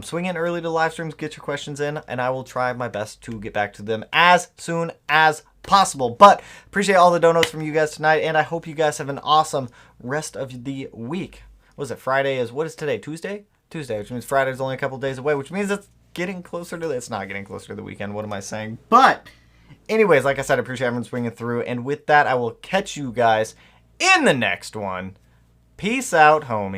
Swing in early to live streams, get your questions in, and I will try my best to get back to them as soon as possible. But appreciate all the donos from you guys tonight, and I hope you guys have an awesome rest of the week. What is it? Friday is... What is today? Tuesday? Tuesday, which means Friday's only a couple days away, which means it's getting closer to... It's not getting closer to the weekend. What am I saying? But anyways, like I said, I appreciate everyone swinging through, and with that, I will catch you guys in the next one. Peace out, homie.